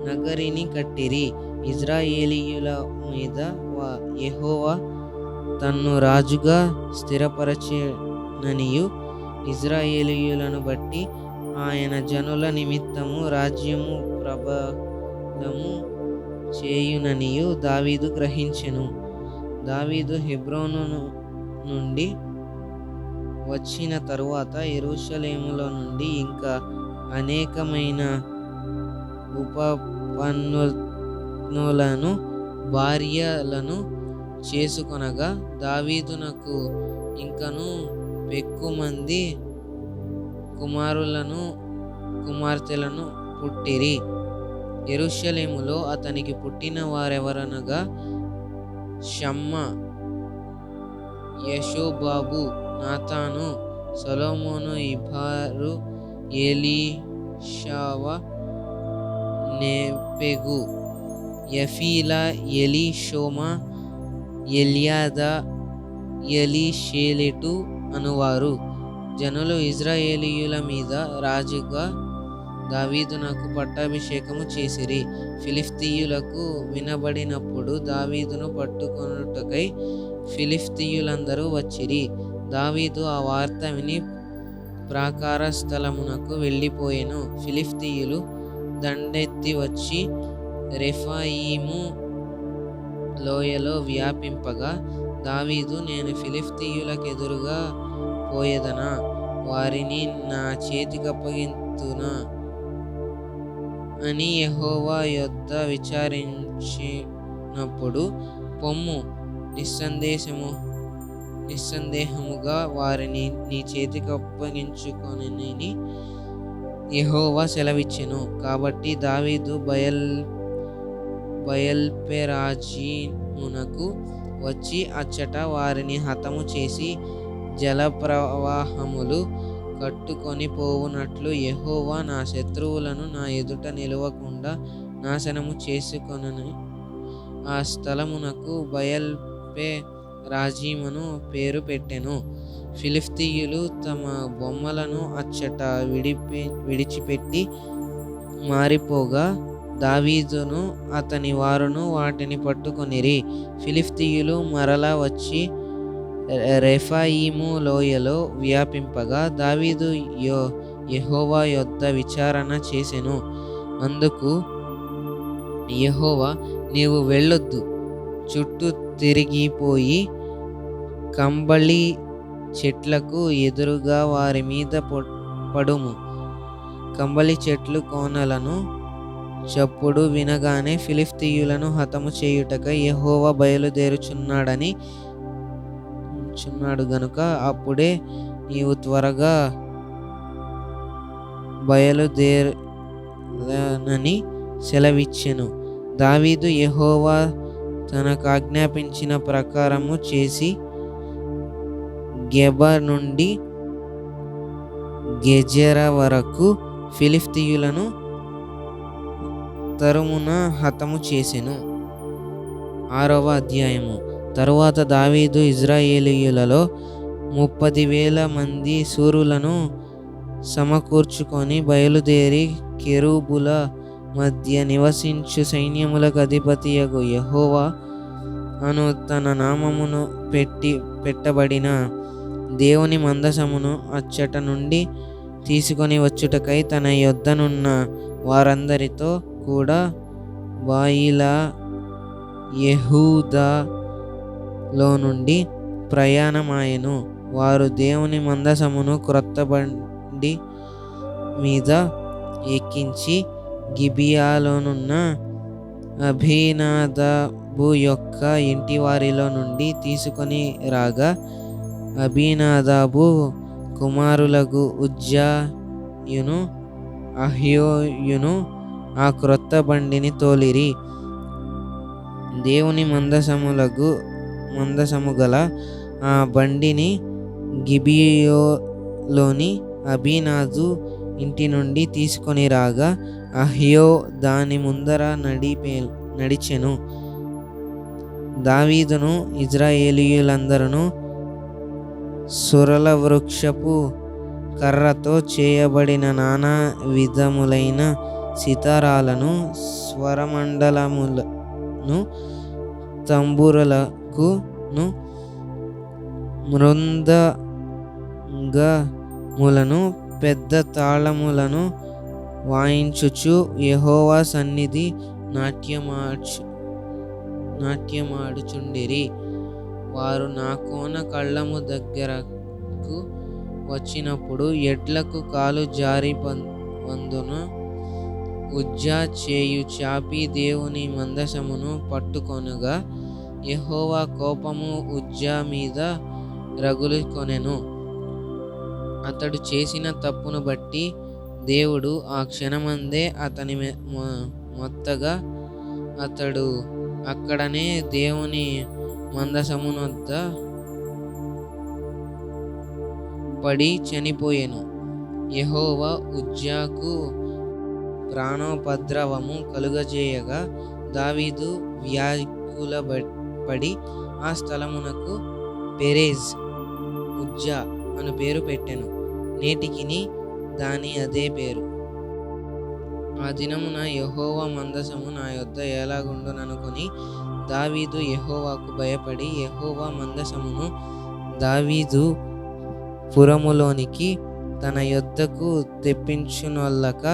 నగరిని కట్టిరి. ఇజ్రాయేలీయుల మీద యెహోవా తన్ను రాజుగా స్థిరపరచెననియు, ఇజ్రాయేలీయులను బట్టి ఆయన జనుల నిమిత్తము రాజ్యము ప్రబలము చేయుననియు దావీదు గ్రహించెను. దావీదు హెబ్రోను నుండి వచ్చిన తరువాత యెరూషలేములో నుండి ఇంకా అనేకమైన ఉపపన్నులను భార్యలను చేసుకొనగా, దావీదునకు ఇంకను పెక్కుమంది కుమార్తెలను పుట్టిరి. యెరూషలేములో అతనికి పుట్టిన వారెవరనగా షమ్మా, యషోబాబు, నాతాను, సొలొమోను, ఇబ్హారు, ఎలీషావ, నెపెగు, యఫీలా, ఎలీషోమా, ఎల్యాదా, ఎలీషేలెటు అనువారు. జనులు ఇజ్రాయేలీయుల మీద రాజుగా దావీదునకు పట్టాభిషేకము చేసిరి. ఫిలిష్తీయులకు వినబడినప్పుడు దావీదును పట్టుకొనుటకై ఫిలిష్తీయులందరూ వచ్చిరి. దావీదు ఆ వార్త విని ప్రాకార స్థలమునకు వెళ్ళిపోయెను. ఫిలిష్తీయులు దండెత్తి వచ్చి రెఫాయీము లోయలో వ్యాపింపగా, దావీదు, నేను ఫిలిష్తీయులకెదురుగా పోయేదనా, వారిని నా చేతికప్పగింతునా అని యెహోవా యొద్ద విచారించినప్పుడు, పొమ్ము, నిస్సందేహముగా వారిని నీ చేతికప్పగించుకొనని యెహోవా సెలవిచ్చెను. కాబట్టి దావీదు బయల్పెరాజీమునకు వచ్చి అచ్చట వారిని హతము చేసి, జలప్రవాహములు కట్టుకొని పోవునట్లు యెహోవా నా శత్రువులను నా ఎదుట నిలవకుండా నాశనము చేసుకొనని ఆ స్థలమునకు బయల్పే రాజీమును పేరు పెట్టెను. ఫిలిష్తీయులు తమ బొమ్మలను అచ్చట విడిచిపెట్టి మారిపోగా దావీదును అతని వారును వాటిని పట్టుకొనిరి. ఫిలిష్తీయులు మరలా వచ్చి రెఫాయీము లోయలో వ్యాపింపగా దావీదు యెహోవా యొద్ద విచారణ చేసెను. అందుకు యెహోవా, నీవు వెళ్ళొద్దు, చుట్టూ తిరిగిపోయి కంబళి చెట్లకు ఎదురుగా వారి మీద పడుము. కంబళి చెట్లు కోనలను చప్పుడు వినగానే ఫిలిష్తీయులను హతము చేయుటకై యెహోవా బయలుదేరుచున్నాడు గనుక అప్పుడే నీవు త్వరగా బయలుదేరనని సెలవిచ్చెను. దావీదు యెహోవా తనకాజ్ఞాపించిన ప్రకారము చేసి గెబ నుండి గెజెర వరకు ఫిలిష్తీయులను తరుమున హతము చేసెను. 6వ అధ్యాయము. తరువాత దావీదు ఇశ్రాయేలీయులలో 30,000 మంది శూరులను సమకూర్చుకొని బయలుదేరి కెరూబుల మధ్య నివసించు సైన్యములకు అధిపతియగు యెహోవా అను తన నామమును పెట్టబడిన దేవుని మందసమును అచ్చట నుండి తీసుకొని వచ్చుటకై తన యొద్దనున్న వారందరితో కూడా బాయిలా యెహూదాలో నుండి ప్రయాణమాయెను. వారు దేవుని మందసమును క్రొత్త బండి మీద ఎక్కించి గిబియాలోనున్న అబీనాదాబు యొక్క ఇంటివారిలో నుండి తీసుకొని రాగా అబీనాదాబు కుమారులగు ఉజ్జాయును అహ్యోయును ఆ క్రొత్త బండిని తోలిరి. దేవుని మందసము గల ఆ బండిని గిబియోలోని అబీనాదు ఇంటి నుండి తీసుకొని రాగా అహ్యో దాని ముందర నడిచెను. దావీదును ఇశ్రాయేలీయులందరూ సురల వృక్షపు కర్రతో చేయబడిన నానా విధములైన సితారాలను, స్వరమండలములను, తంబురలకును, మృదంగములను, పెద్ద తాళములను వాయించుచు యెహోవా సన్నిధి నాట్యమాడుచుండిరి. వారు నా కోన కళ్ళము దగ్గరకు వచ్చినప్పుడు ఎడ్లకు కాలు జారి వందున ఉజ్జా చేయు చాపి దేవుని మందసమును పట్టుకొనగా యెహోవా కోపము ఉజ్జా మీద రగులుకొనెను. అతడు చేసిన తప్పును బట్టి దేవుడు ఆ క్షణమందే అతని మొత్తగా అతడు అక్కడనే దేవుని మందసమునొద్ద పడి చనిపోయెను. యెహోవా ఉజ్జాకు ప్రాణోపద్రవము కలుగజేయగా దావీదు వ్యాకులపడి ఆ స్థలమునకు పెరేజ్ ఉజ్జా అను పేరు పెట్టెను. నేటికిని దాని అదే పేరు. ఆ దినమున యెహోవా మందసము నా యొద్ద ఎలాగుండుననుకొని దావీదు యెహోవాకు భయపడి యెహోవా మందసమును దావీదు పురములోనికి తన యొద్దకు తెప్పించునొల్లక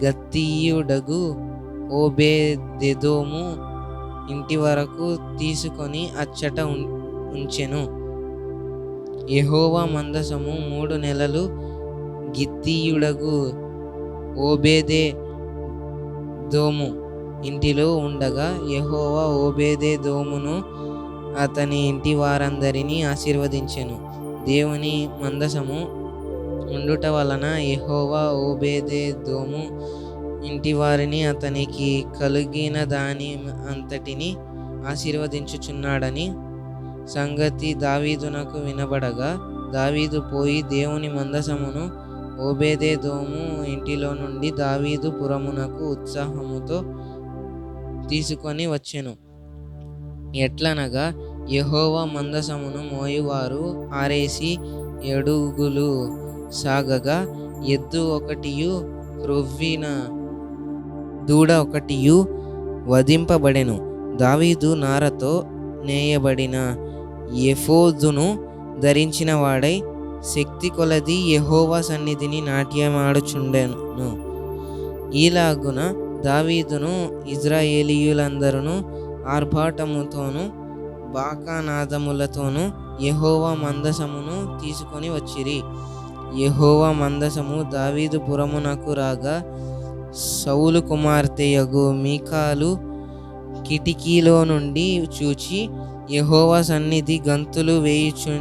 గత్తీయుడగు ఓబేదెదోము ఇంటి వరకు తీసుకొని అచ్చట ఉంచెను. యెహోవా మందసము 3 నెలలు గిత్తీయుడగు ఓబేదెదోము ఇంటిలో ఉండగా యెహోవా ఓబేదెదోమును అతని ఇంటి వారందరినీ ఆశీర్వదించెను. దేవుని మందసము ఉండుట వలన యెహోవా ఓబేదెదోము ఇంటి వారిని అతనికి కలిగిన దాని అంతటిని ఆశీర్వదించుచున్నాడని సంగతి దావీదునకు వినబడగా దావీదు పోయి దేవుని మందసమును ఓబేదెదోము ఇంటిలో నుండి దావీదు పురమునకు ఉత్సాహముతో తీసుకొని వచ్చెను. ఎట్లనగా యెహోవా మందసమును మోయువారు 6 అడుగులు సాగగా, ఎద్దు ఒకటియు క్రొవ్విన దూడ ఒకటియు వధింపబడెను. దావీదు నారతో నేయబడిన ఎఫోదును ధరించిన వాడై శక్తి కొలది యెహోవా సన్నిధిని నాట్యమాడుచుండెను. ఈలాగున దావీదును ఇశ్రాయేలీయులందరూ ఆర్భాటముతోనూ బాకానాదములతోనూ యెహోవా మందసమును తీసుకొని వచ్చిరి. యెహోవా మందసము దావీదు పురమునకు రాగా, సౌలు కుమార్తెయగు మీకాలు కిటికీలో నుండి చూచి యెహోవా సన్నిధి గంతులు వేయుచు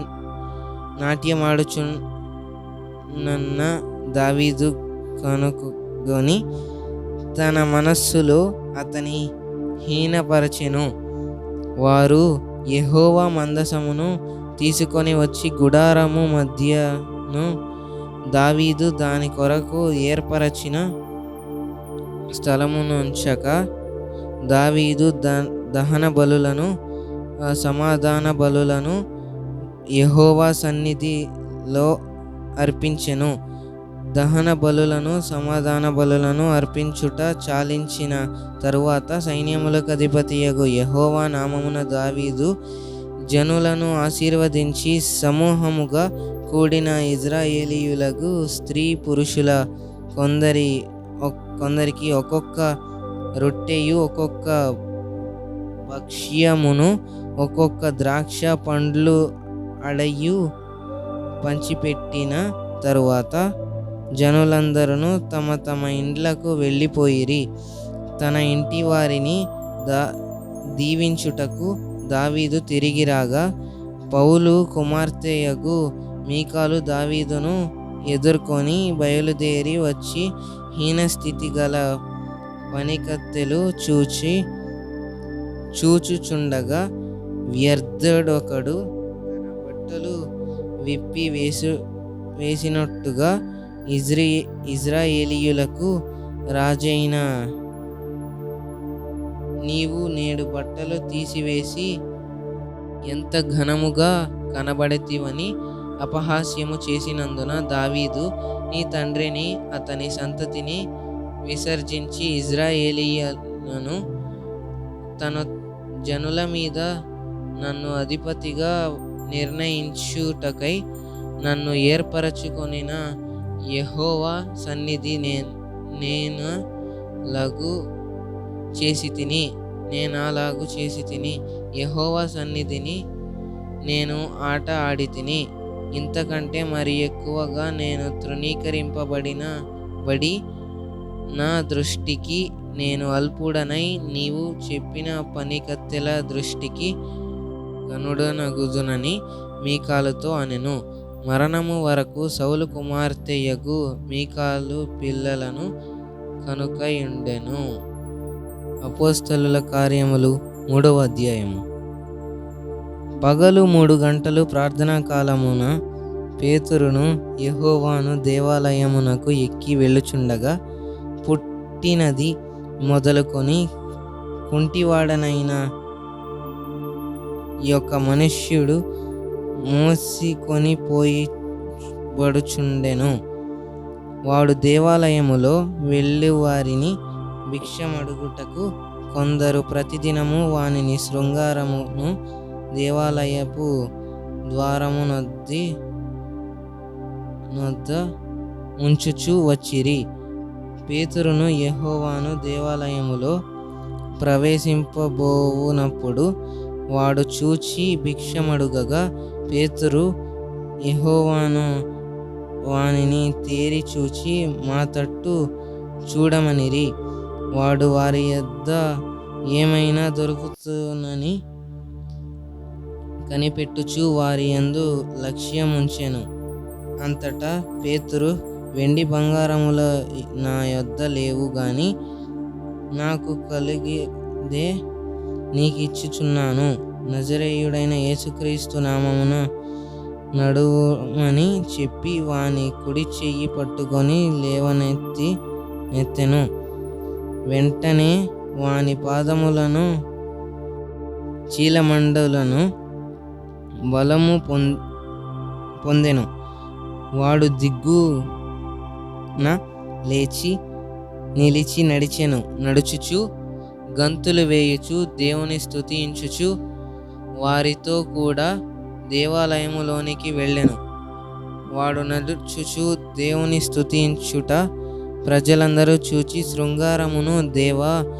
నాట్యమాడుచున్న దావీదు కనుగొని తన మనస్సులో అతని హీనపరచెను. వారు యెహోవా మందసమును తీసుకొని వచ్చి గుడారము మధ్యను దావీదు దాని కొరకు ఏర్పరచిన స్థలమునుంచక, దావీదు దహన బలులను సమాధాన బలులను యెహోవా సన్నిధిలో అర్పించెను. దహన బలులను సమాధాన బలులను అర్పించుట చాలించిన తరువాత సైన్యములకు అధిపతియగు యెహోవా నామమున దావీదు జనులను ఆశీర్వదించి, సమూహముగా కూడిన ఇశ్రాయేలీయులకు స్త్రీ పురుషుల కొందరికి ఒక్కొక్క రొట్టెయు ఒక్కొక్క భక్ష్యమును ఒక్కొక్క ద్రాక్ష పండ్లు అడయు పంచిపెట్టిన తరువాత జనులందరూ తమ తమ ఇండ్లకు వెళ్ళిపోయిరి. తన ఇంటి వారిని దీవించుటకు దావీదు తిరిగి రాగా, పౌలు కుమార్తెయగు మీకాలు దావీదును ఎదుర్కొని బయలుదేరి వచ్చి హీనస్థితి గల పనికత్తెలు చూచుచుండగా, వ్యర్థుడొకడు తన బట్టలు విప్పి వేసినట్టుగా ఇశ్రాయేలీయులకు రాజైన నీవు నేడు బట్టలు తీసివేసి ఎంత ఘనముగా కనబడతివని అపహాస్యము చేసినందున దావీదు నీ తండ్రిని అతని సంతతిని విసర్జించి ఇశ్రాయేలీయులను తన జనుల మీద నన్ను అధిపతిగా నిర్ణయించుటకై నన్ను ఏర్పరచుకొనిన యెహోవా సన్నిధి నేనలాగు చేసి తిని యెహోవా సన్నిధిని నేను ఆట ఆడితిని. ఇంతకంటే మరి ఎక్కువగా నేను తృణీకరింపబడి నా దృష్టికి నేను అల్పుడనై నీవు చెప్పిన పనికత్తెల దృష్టికి గనుడనగుదునని మీకాలుతో అనెను. మరణము వరకు సౌలు కుమార్తెయగు మీకాలు పిల్లలను కనుకయుండెను. అపోస్తలుల కార్యములు 3వ అధ్యాయము. పగలు 3 గంటలు ప్రార్థనా కాలమున పేతురును యెహోవాను దేవాలయమునకు ఎక్కి వెళ్ళుచుండగా, పుట్టినది మొదలుకొని కుంటివాడనైన యొక్క మనుష్యుడు మోసికొని పోయబడుచుండెను. వాడు దేవాలయములో వెళ్ళువారిని భిక్షమడుగుటకు కొందరు ప్రతిదినము వానిని శృంగారమును దేవాలయపు ద్వారము నొద్ద ఉంచుచూ వచ్చిరి. పేతురును యెహోవాను దేవాలయములో ప్రవేశింపబోవునప్పుడు వాడు చూచి భిక్షమడుగగా, పేతురు యెహోవాను వానిని తేరి చూచి మా తట్టు చూడమనిరి. వాడు వారి యొద్ద ఏమైనా దొరుకుతునని కనిపెట్టుచు వారి యందు లక్ష్యముంచెను. అంతటా పేతురు, వెండి బంగారములు నా యొద్ద లేవు గాని నాకు కలిగేదే నీకిచ్చుచున్నాను. నజరేయుడైన యేసుక్రీస్తు నామమున నడుమని చెప్పి వాని కుడి చెయ్యి పట్టుకొని నెత్తెను. వెంటనే వాని పాదములను చీలమండలను బలము పొందెను. వాడు దిగ్గున లేచి నిలిచి నడుచుచు గంతులు వేయుచు దేవుని స్తుతించుచు వారితో కూడా దేవాలయములోనికి వెళ్ళెను. వాడు నడుచుచు దేవుని స్తుతించుట ప్రజలందరూ చూచి, శృంగారమును దేవాలయపు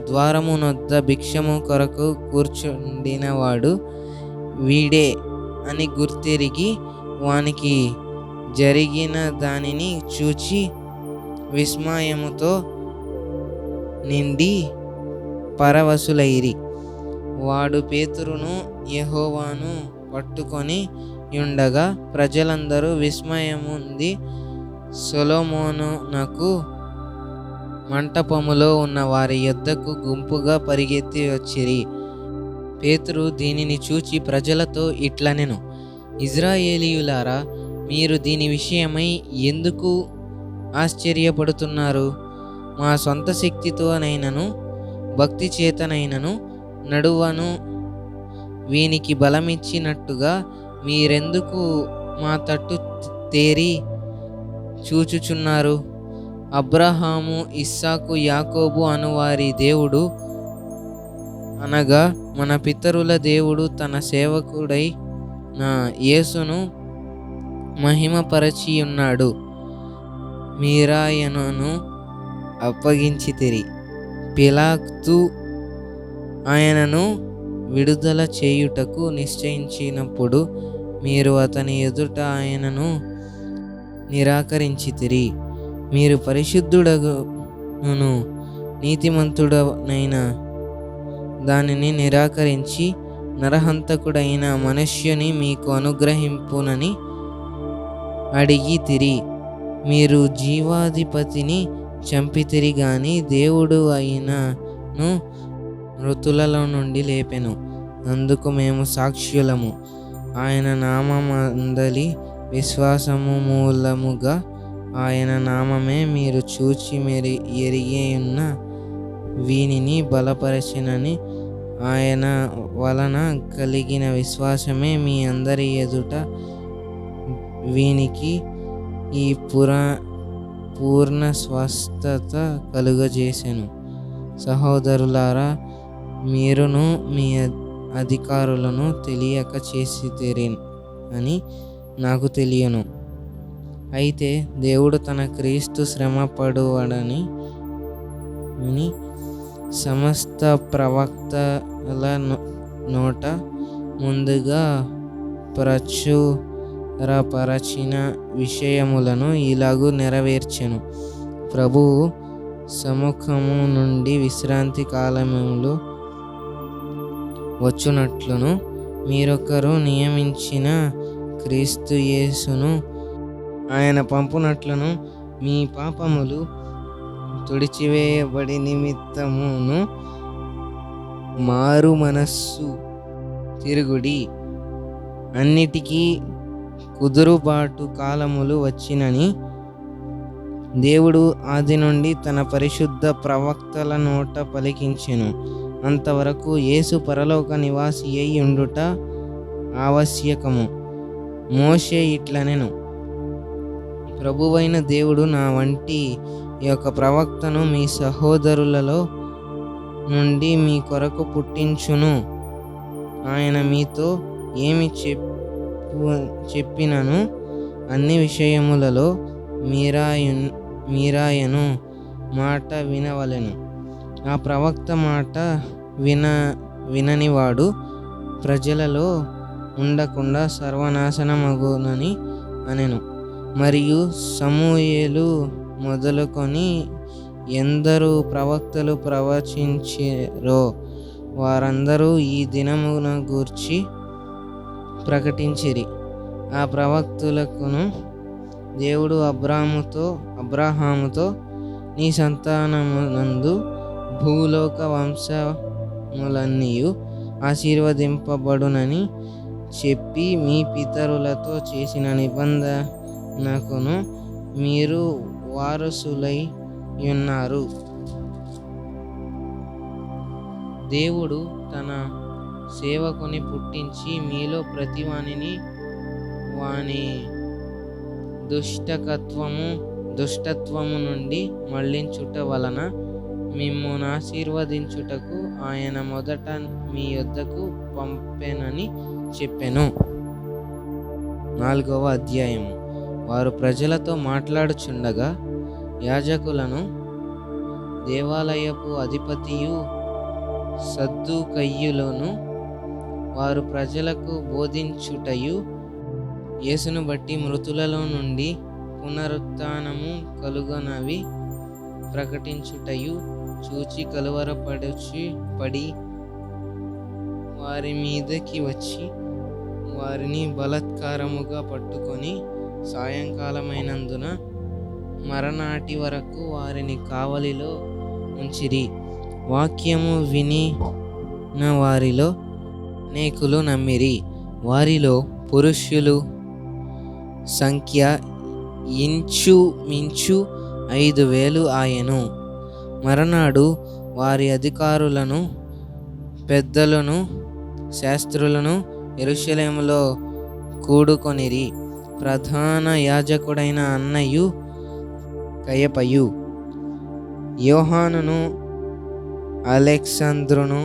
ద్వారమునొద్ద భిక్షము కొరకు కూర్చుండినవాడు వీడే అని గుర్తెరిగి వానికి జరిగిన దానిని చూచి విస్మయముతో నిండి పరవశులైరి. వాడు పేతురును యెహోవాను పట్టుకొని యుండగా ప్రజలందరూ విస్మయముంది సొలొమోనునకు మంటపములో ఉన్న వారి యొద్దకు గుంపుగా పరిగెత్తి వచ్చిరి. పేతురు దీనిని చూచి ప్రజలతో ఇట్లనెను, ఇజ్రాయేలీయులారా, మీరు దీని విషయమై ఎందుకు ఆశ్చర్యపడుతున్నారు? మా సొంత శక్తితోనైనను భక్తి చేతనైనను నడువను వీనికి బలమిచ్చినట్టుగా మీరెందుకు మా తట్టు తేరి చూచుచున్నారు? అబ్రహాము, ఇస్సాకు, యాకోబు అనువారి దేవుడు అనగా మన పితరుల దేవుడు తన సేవకుడై నా యేసును మహిమపరచి ఉన్నాడు. మీరాయనను అప్పగించితిరి. పిలాతు ఆయనను విడుదల చేయుటకు నిశ్చయించినప్పుడు మీరు అతని ఎదుట ఆయనను నిరాకరించితిరి. మీరు పరిశుద్ధుడను నీతిమంతుడనైన దానిని నిరాకరించి నరహంతకుడైన మనుష్యుని మీకు అనుగ్రహింపునని అడిగితిరి. మీరు జీవాధిపతిని చంపితిరి గాని దేవుడు ఆయనను మృతులలో నుండి లేపెను. అందుకు మేము సాక్షులము. ఆయన నామమందలి విశ్వాసము మూలముగా ఆయన నామమే మీరు చూచి ఎరిగియున్న వీనిని బలపరచినని ఆయన వలన కలిగిన విశ్వాసమే మీ అందరి ఎదుట వీనికి ఈ పూర్ణ స్వస్థత కలుగజేసెను. సహోదరులారా, మీరును మీ అధికారులను తెలియక చేసితిరి అని నాకు తెలియను. అయితే దేవుడు తన క్రీస్తు శ్రమపడువడని సమస్త ప్రవక్తల నోట ముందుగా ప్రచురపరచిన విషయములను ఇలాగూ నెరవేర్చెను. ప్రభువు సముఖము నుండి విశ్రాంతి కాలములు వచ్చునట్లును మీరొకరు నియమించిన క్రీస్తు యేసును ఆయన పంపునట్లును మీ పాపములు తుడిచివేయబడి నిమిత్తమును మారు మనస్సు తిరుగుడి. అన్నిటికీ కుదురుబాటు కాలములు వచ్చినని దేవుడు ఆది నుండి తన పరిశుద్ధ ప్రవక్తల నోట పలికించెను. అంతవరకు యేసు పరలోక నివాసి అయి ఉండుట ఆవశ్యకము. మోషే ఇట్లనెను, ప్రభువైన దేవుడు నా వంటి యొక్క ప్రవక్తను మీ సహోదరులలో నుండి మీ కొరకు పుట్టించును. ఆయన మీతో ఏమి చెప్పినను అన్ని విషయములలో మీరాయను మాట వినవలెను. ఆ ప్రవక్త మాట విననివాడు ప్రజలలో ఉండకుండా సర్వనాశనమగునని అనెను. మరియు సమూయేలు మొదలుకొని ఎందరు ప్రవక్తలు ప్రవచించిరో వారందరూ ఈ దినమున గూర్చి ప్రకటించిరి. ఆ ప్రవక్తులకును దేవుడు అబ్రహాముతో నీ సంతానమునందు భూలోక వంశములన్నీయు ఆశీర్వదింపబడునని చెప్పి మీ పితరులతో చేసిన నిబంధనకును మీరు వారసులై ఉన్నారు. దేవుడు తన సేవకుని పుట్టించి మీలో ప్రతి వాని దుష్టత్వము నుండి మళ్లించుట వలన మిమ్మును ఆశీర్వదించుటకు ఆయన మొదట మీ యొద్దకు పంపెనని చెప్పెను. 4వ అధ్యాయము. వారు ప్రజలతో మాట్లాడుచుండగా యాజకులను దేవాలయపు అధిపతియు సద్దూకయ్యులను వారు ప్రజలకు బోధించుటయు యేసును బట్టి మృతులలో నుండి పునరుత్థానము కలుగనవి ప్రకటించుటయు చూచి పడి వారి మీదకి వచ్చి వారిని బలాత్కారముగా పట్టుకొని సాయంకాలమైనందున మరనాటి వరకు వారిని కావలిలో ఉంచిరి. వాక్యము వినిన వారిలో అనేకులు నమ్మిరి. వారిలో పురుషులు సంఖ్య ఇంచుమించు 5,000 ఆయెను. మరనాడు వారి అధికారులను పెద్దలను శాస్త్రులను యెరూషలేములో కూడుకొనిరి. ప్రధాన యాజకుడైన అన్నయు కయపయు, యోహానును, అలెగ్జంద్రును,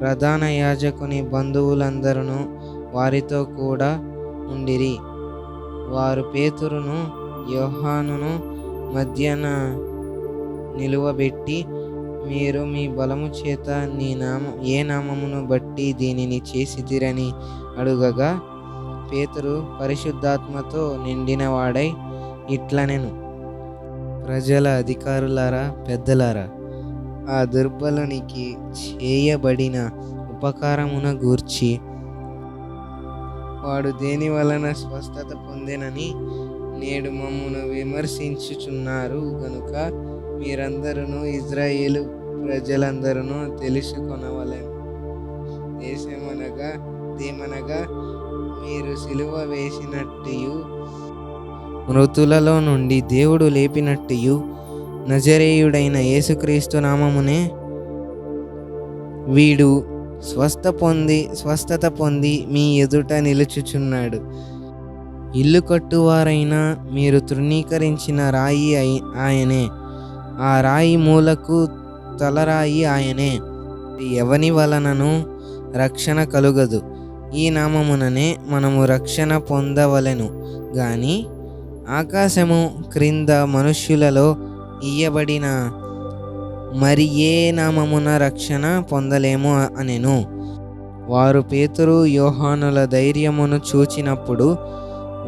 ప్రధాన యాజకుని బంధువులందరూ వారితో కూడా ఉండిరి. వారు పేతురును యోహానును మధ్యన నిలువబెట్టి, మీరు మీ బలము చేత ఏ నామమును బట్టి దీనిని చేసితిరని అడుగగా, పేతురు పరిశుద్ధాత్మతో నిండినవాడై ఇట్లనెను, ప్రజల అధికారులారా, పెద్దలారా, ఆ దుర్బలునికి చేయబడిన ఉపకారమున గూర్చి వాడు దేని వలన స్వస్థత పొందెనని నేడు మమ్మును విమర్శించుచున్నారు గనుక మీరందరూ ఇజ్రాయేలు ప్రజలందరూ తెలుసుకొనవలెను. దేమనగా మీరు సిలువ వేసినట్టు మృతులలో నుండి దేవుడు లేపినట్టు నజరేయుడైన యేసుక్రీస్తు నామమునే వీడు స్వస్థత పొంది మీ ఎదుట నిలుచుచున్నాడు. ఇల్లు కట్టువారైనా మీరు తృణీకరించిన రాయి ఆయనే, ఆ రాయి మూలకు తలరాయి ఆయనే. ఎవని వలనను రక్షణ కలుగదు. ఈ నామముననే మనము రక్షణ పొందవలెను గాని ఆకాశము క్రింద మనుష్యులలో ఇయ్యబడిన మరి ఏ నామమున రక్షణ పొందలేము అనెను. వారు పేతురు యోహానుల ధైర్యమును చూచినప్పుడు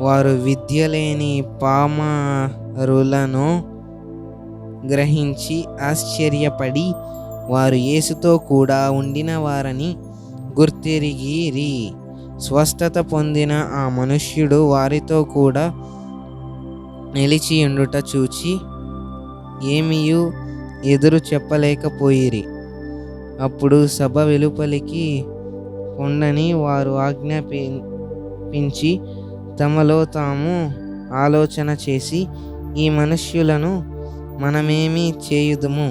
వారు విద్యలేని పామరులను గ్రహించి ఆశ్చర్యపడి వారు యేసుతో కూడా ఉండిన వారని గుర్తెరిగిరి. స్వస్థత పొందిన ఆ మనుష్యుడు వారితో కూడా నిలిచియుండుట చూచి ఏమియు ఎదురు చెప్పలేకపోయిరి. అప్పుడు సభ వెలుపలికి పొండని వారు ఆజ్ఞాపించి తమలో తాము ఆలోచన చేసి, ఈ మనుష్యులను మనమేమి చేయుదుము?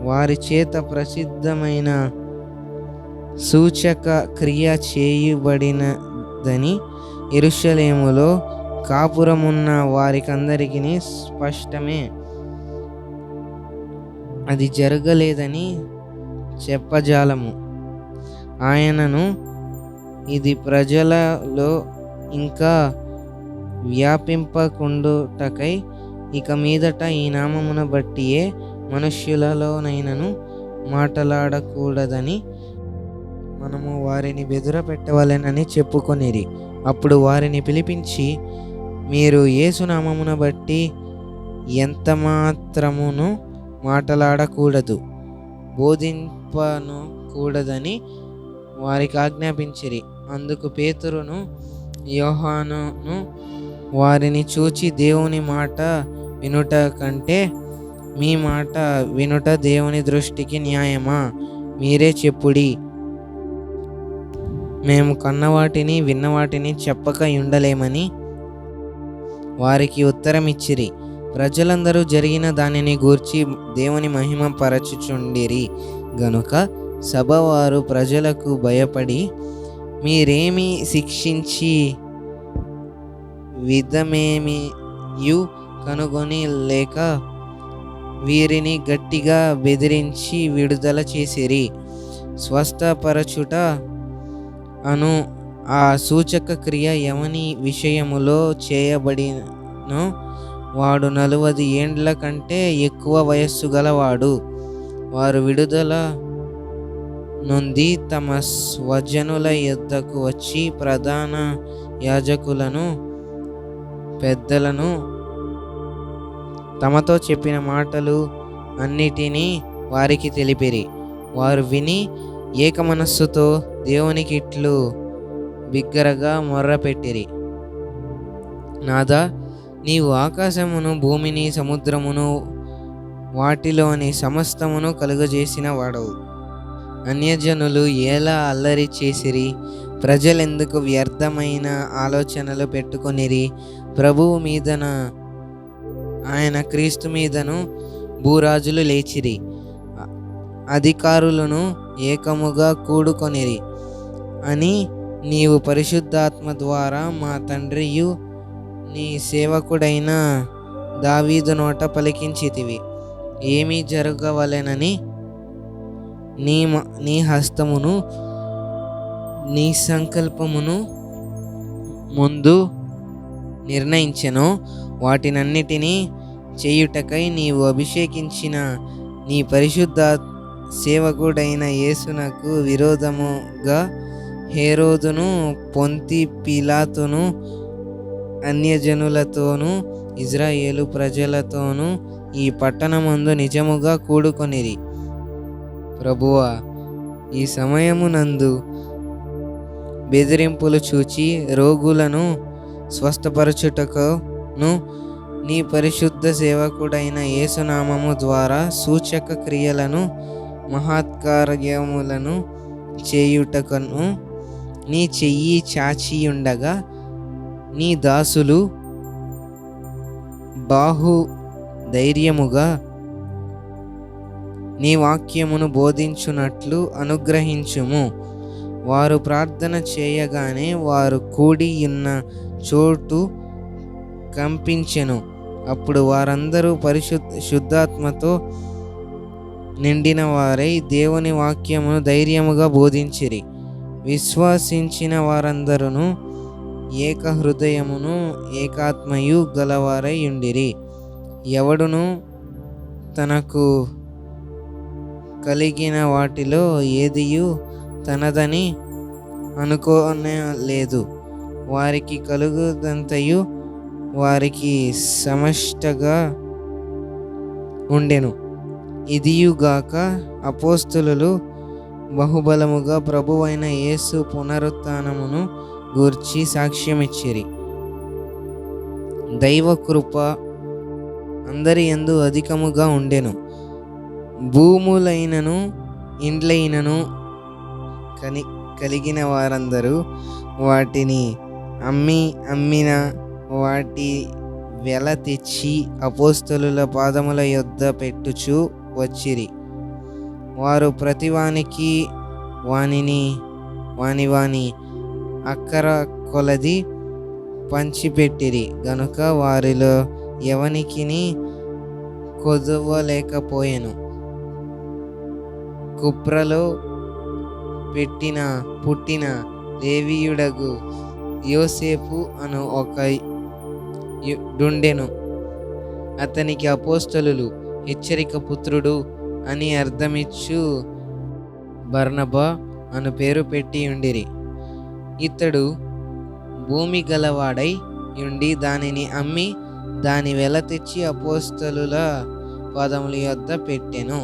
వారి చేత ప్రసిద్ధమైన సూచక క్రియ చేయబడినదని యెరూషలేములో కాపురమున్న వారికందరికీ స్పష్టమే. అది జరగలేదని చెప్పజాలము. ఆయనను ఇది ప్రజలలో ఇంకా వ్యాపింపకుండుటకై ఇక మీదట ఈ నామమును బట్టియే మనుష్యులలోనైనను మాట్లాడకూడదని మనము వారిని బెదురపెట్టవలెనని చెప్పుకొనిరి. అప్పుడు వారిని పిలిపించి, మీరు యేసు నామమును బట్టి ఎంత మాత్రమును మాట్లాడకూడదు, బోధింపను కూడదని వారికి ఆజ్ఞాపించిరి. అందుకు పేతురును యోహానును వారిని చూచి, దేవుని మాట వినుట కంటే మీ మాట వినుట దేవుని దృష్టికి న్యాయమా? మీరే చెప్పుడి. మేము కన్నవాటిని విన్నవాటిని చెప్పక ఉండలేమని వారికి ఉత్తరం ఇచ్చిరి. ప్రజలందరూ జరిగిన దానిని గూర్చి దేవుని మహిమ పరచుచుండిరి గనుక సభవారు ప్రజలకు భయపడి, మీరేమి శిక్షించి విధమేమియు కనుగొని లేక వీరిని గట్టిగా బెదిరించి విడుదల చేసిరి. స్వస్థపరచుట అను ఆ సూచక క్రియ ఎవని విషయములో చేయబడినో వాడు 40 ఏండ్ల కంటే ఎక్కువ వయస్సు గలవాడు. వారు విడుదల నొంది తమ స్వజనుల యొద్దకు వచ్చి ప్రధాన యాజకులను పెద్దలను తమతో చెప్పిన మాటలు అన్నిటినీ వారికి తెలిపిరి. వారు విని ఏక మనస్సుతో దేవునికి ఇట్లు బిగ్గరగా మొర్రపెట్టిరి. నాదా, నీవు ఆకాశమును భూమిని సముద్రమును వాటిలోని సమస్తమును కలుగజేసిన వాడవు. అన్యజనులు ఎలా అల్లరి చేసిరి, ప్రజలెందుకు వ్యర్థమైన ఆలోచనలు పెట్టుకొనిరి. ప్రభువు మీదన ఆయన క్రీస్తు మీదను భూరాజులు లేచిరి, అధికారులను ఏకముగా కూడుకొనిరి అని నీవు పరిశుద్ధాత్మ ద్వారా మా తండ్రియు నీ సేవకుడైన దావీదు నోట పలికించితివి. ఏమి జరగవలెనని నీ హస్తమును నీ సంకల్పమును ముందు నిర్ణయించెనో వాటినన్నిటినీ చేయుటకై నీవు అభిషేకించిన నీ పరిశుద్ధ సేవకుడైన యేసునకు విరోధముగా హేరోదును, పొంతి పిలాతును, అన్యజనులతోనూ ఇజ్రాయేలు ప్రజలతోనూ ఈ పట్టణమందు నిజముగా కూడుకొనిరి. ప్రభువా, ఈ సమయమునందు బెదిరింపులు చూచి రోగులను స్వస్థపరచుటకును నీ పరిశుద్ధ సేవకుడైన యేసునామము ద్వారా సూచక క్రియలను మహత్కార్యములను చేయుటకును నీ చెయ్యి చాచియుండగా నీ దాసులు బాహు ధైర్యముగా నీ వాక్యమును బోధించున్నట్లు అనుగ్రహించుము. వారు ప్రార్థన చేయగానే వారు కూడి ఉన్న చోటు కంపించెను. అప్పుడు వారందరూ శుద్ధాత్మతో నిండిన వారై దేవుని వాక్యమును ధైర్యముగా బోధించిరి. విశ్వసించిన వారందరూ ఏక హృదయమును ఏకాత్మయు గలవారై ఉండిరి. ఎవడును తనకు కలిగిన వాటిలో ఏదియు తనదని అనుకోలేదు. వారికి కలుగుదంతయు వారికి సమష్టగా ఉండెను. ఇదియుగాక అపోస్తలులు బహుబలముగా ప్రభువైన యేసు పునరుత్థానమును గూర్చి సాక్ష్యమిచ్చిరి. దైవ కృప అందరి యందు అధికముగా ఉండెను. భూములైనను ఇండ్లైనను కలిగిన వారందరూ వాటిని అమ్మిన వాటి వెల తెచ్చి అపోస్తలుల పాదముల యొద్ద పెట్టుచు వచ్చిరి. వారు ప్రతివానికి వాని అక్కర కొలది పంచిపెట్టిరి గనుక వారిలో ఎవనికిని కొదవలేకపోయెను. కుప్రలో పుట్టిన లేవీయుడగు యోసేపు అను ఒక డుండెను. అతనికి అపోస్తలులు హెచ్చరిక పుత్రుడు అని అర్థమిచ్చు బర్నబా అను పేరు పెట్టి ఉండిరి. ఇతడు భూమి గలవాడై ఉండి దానిని అమ్మి దాని వెల తెచ్చి అపోస్తలుల పాదముల యొద్ద పెట్టెను.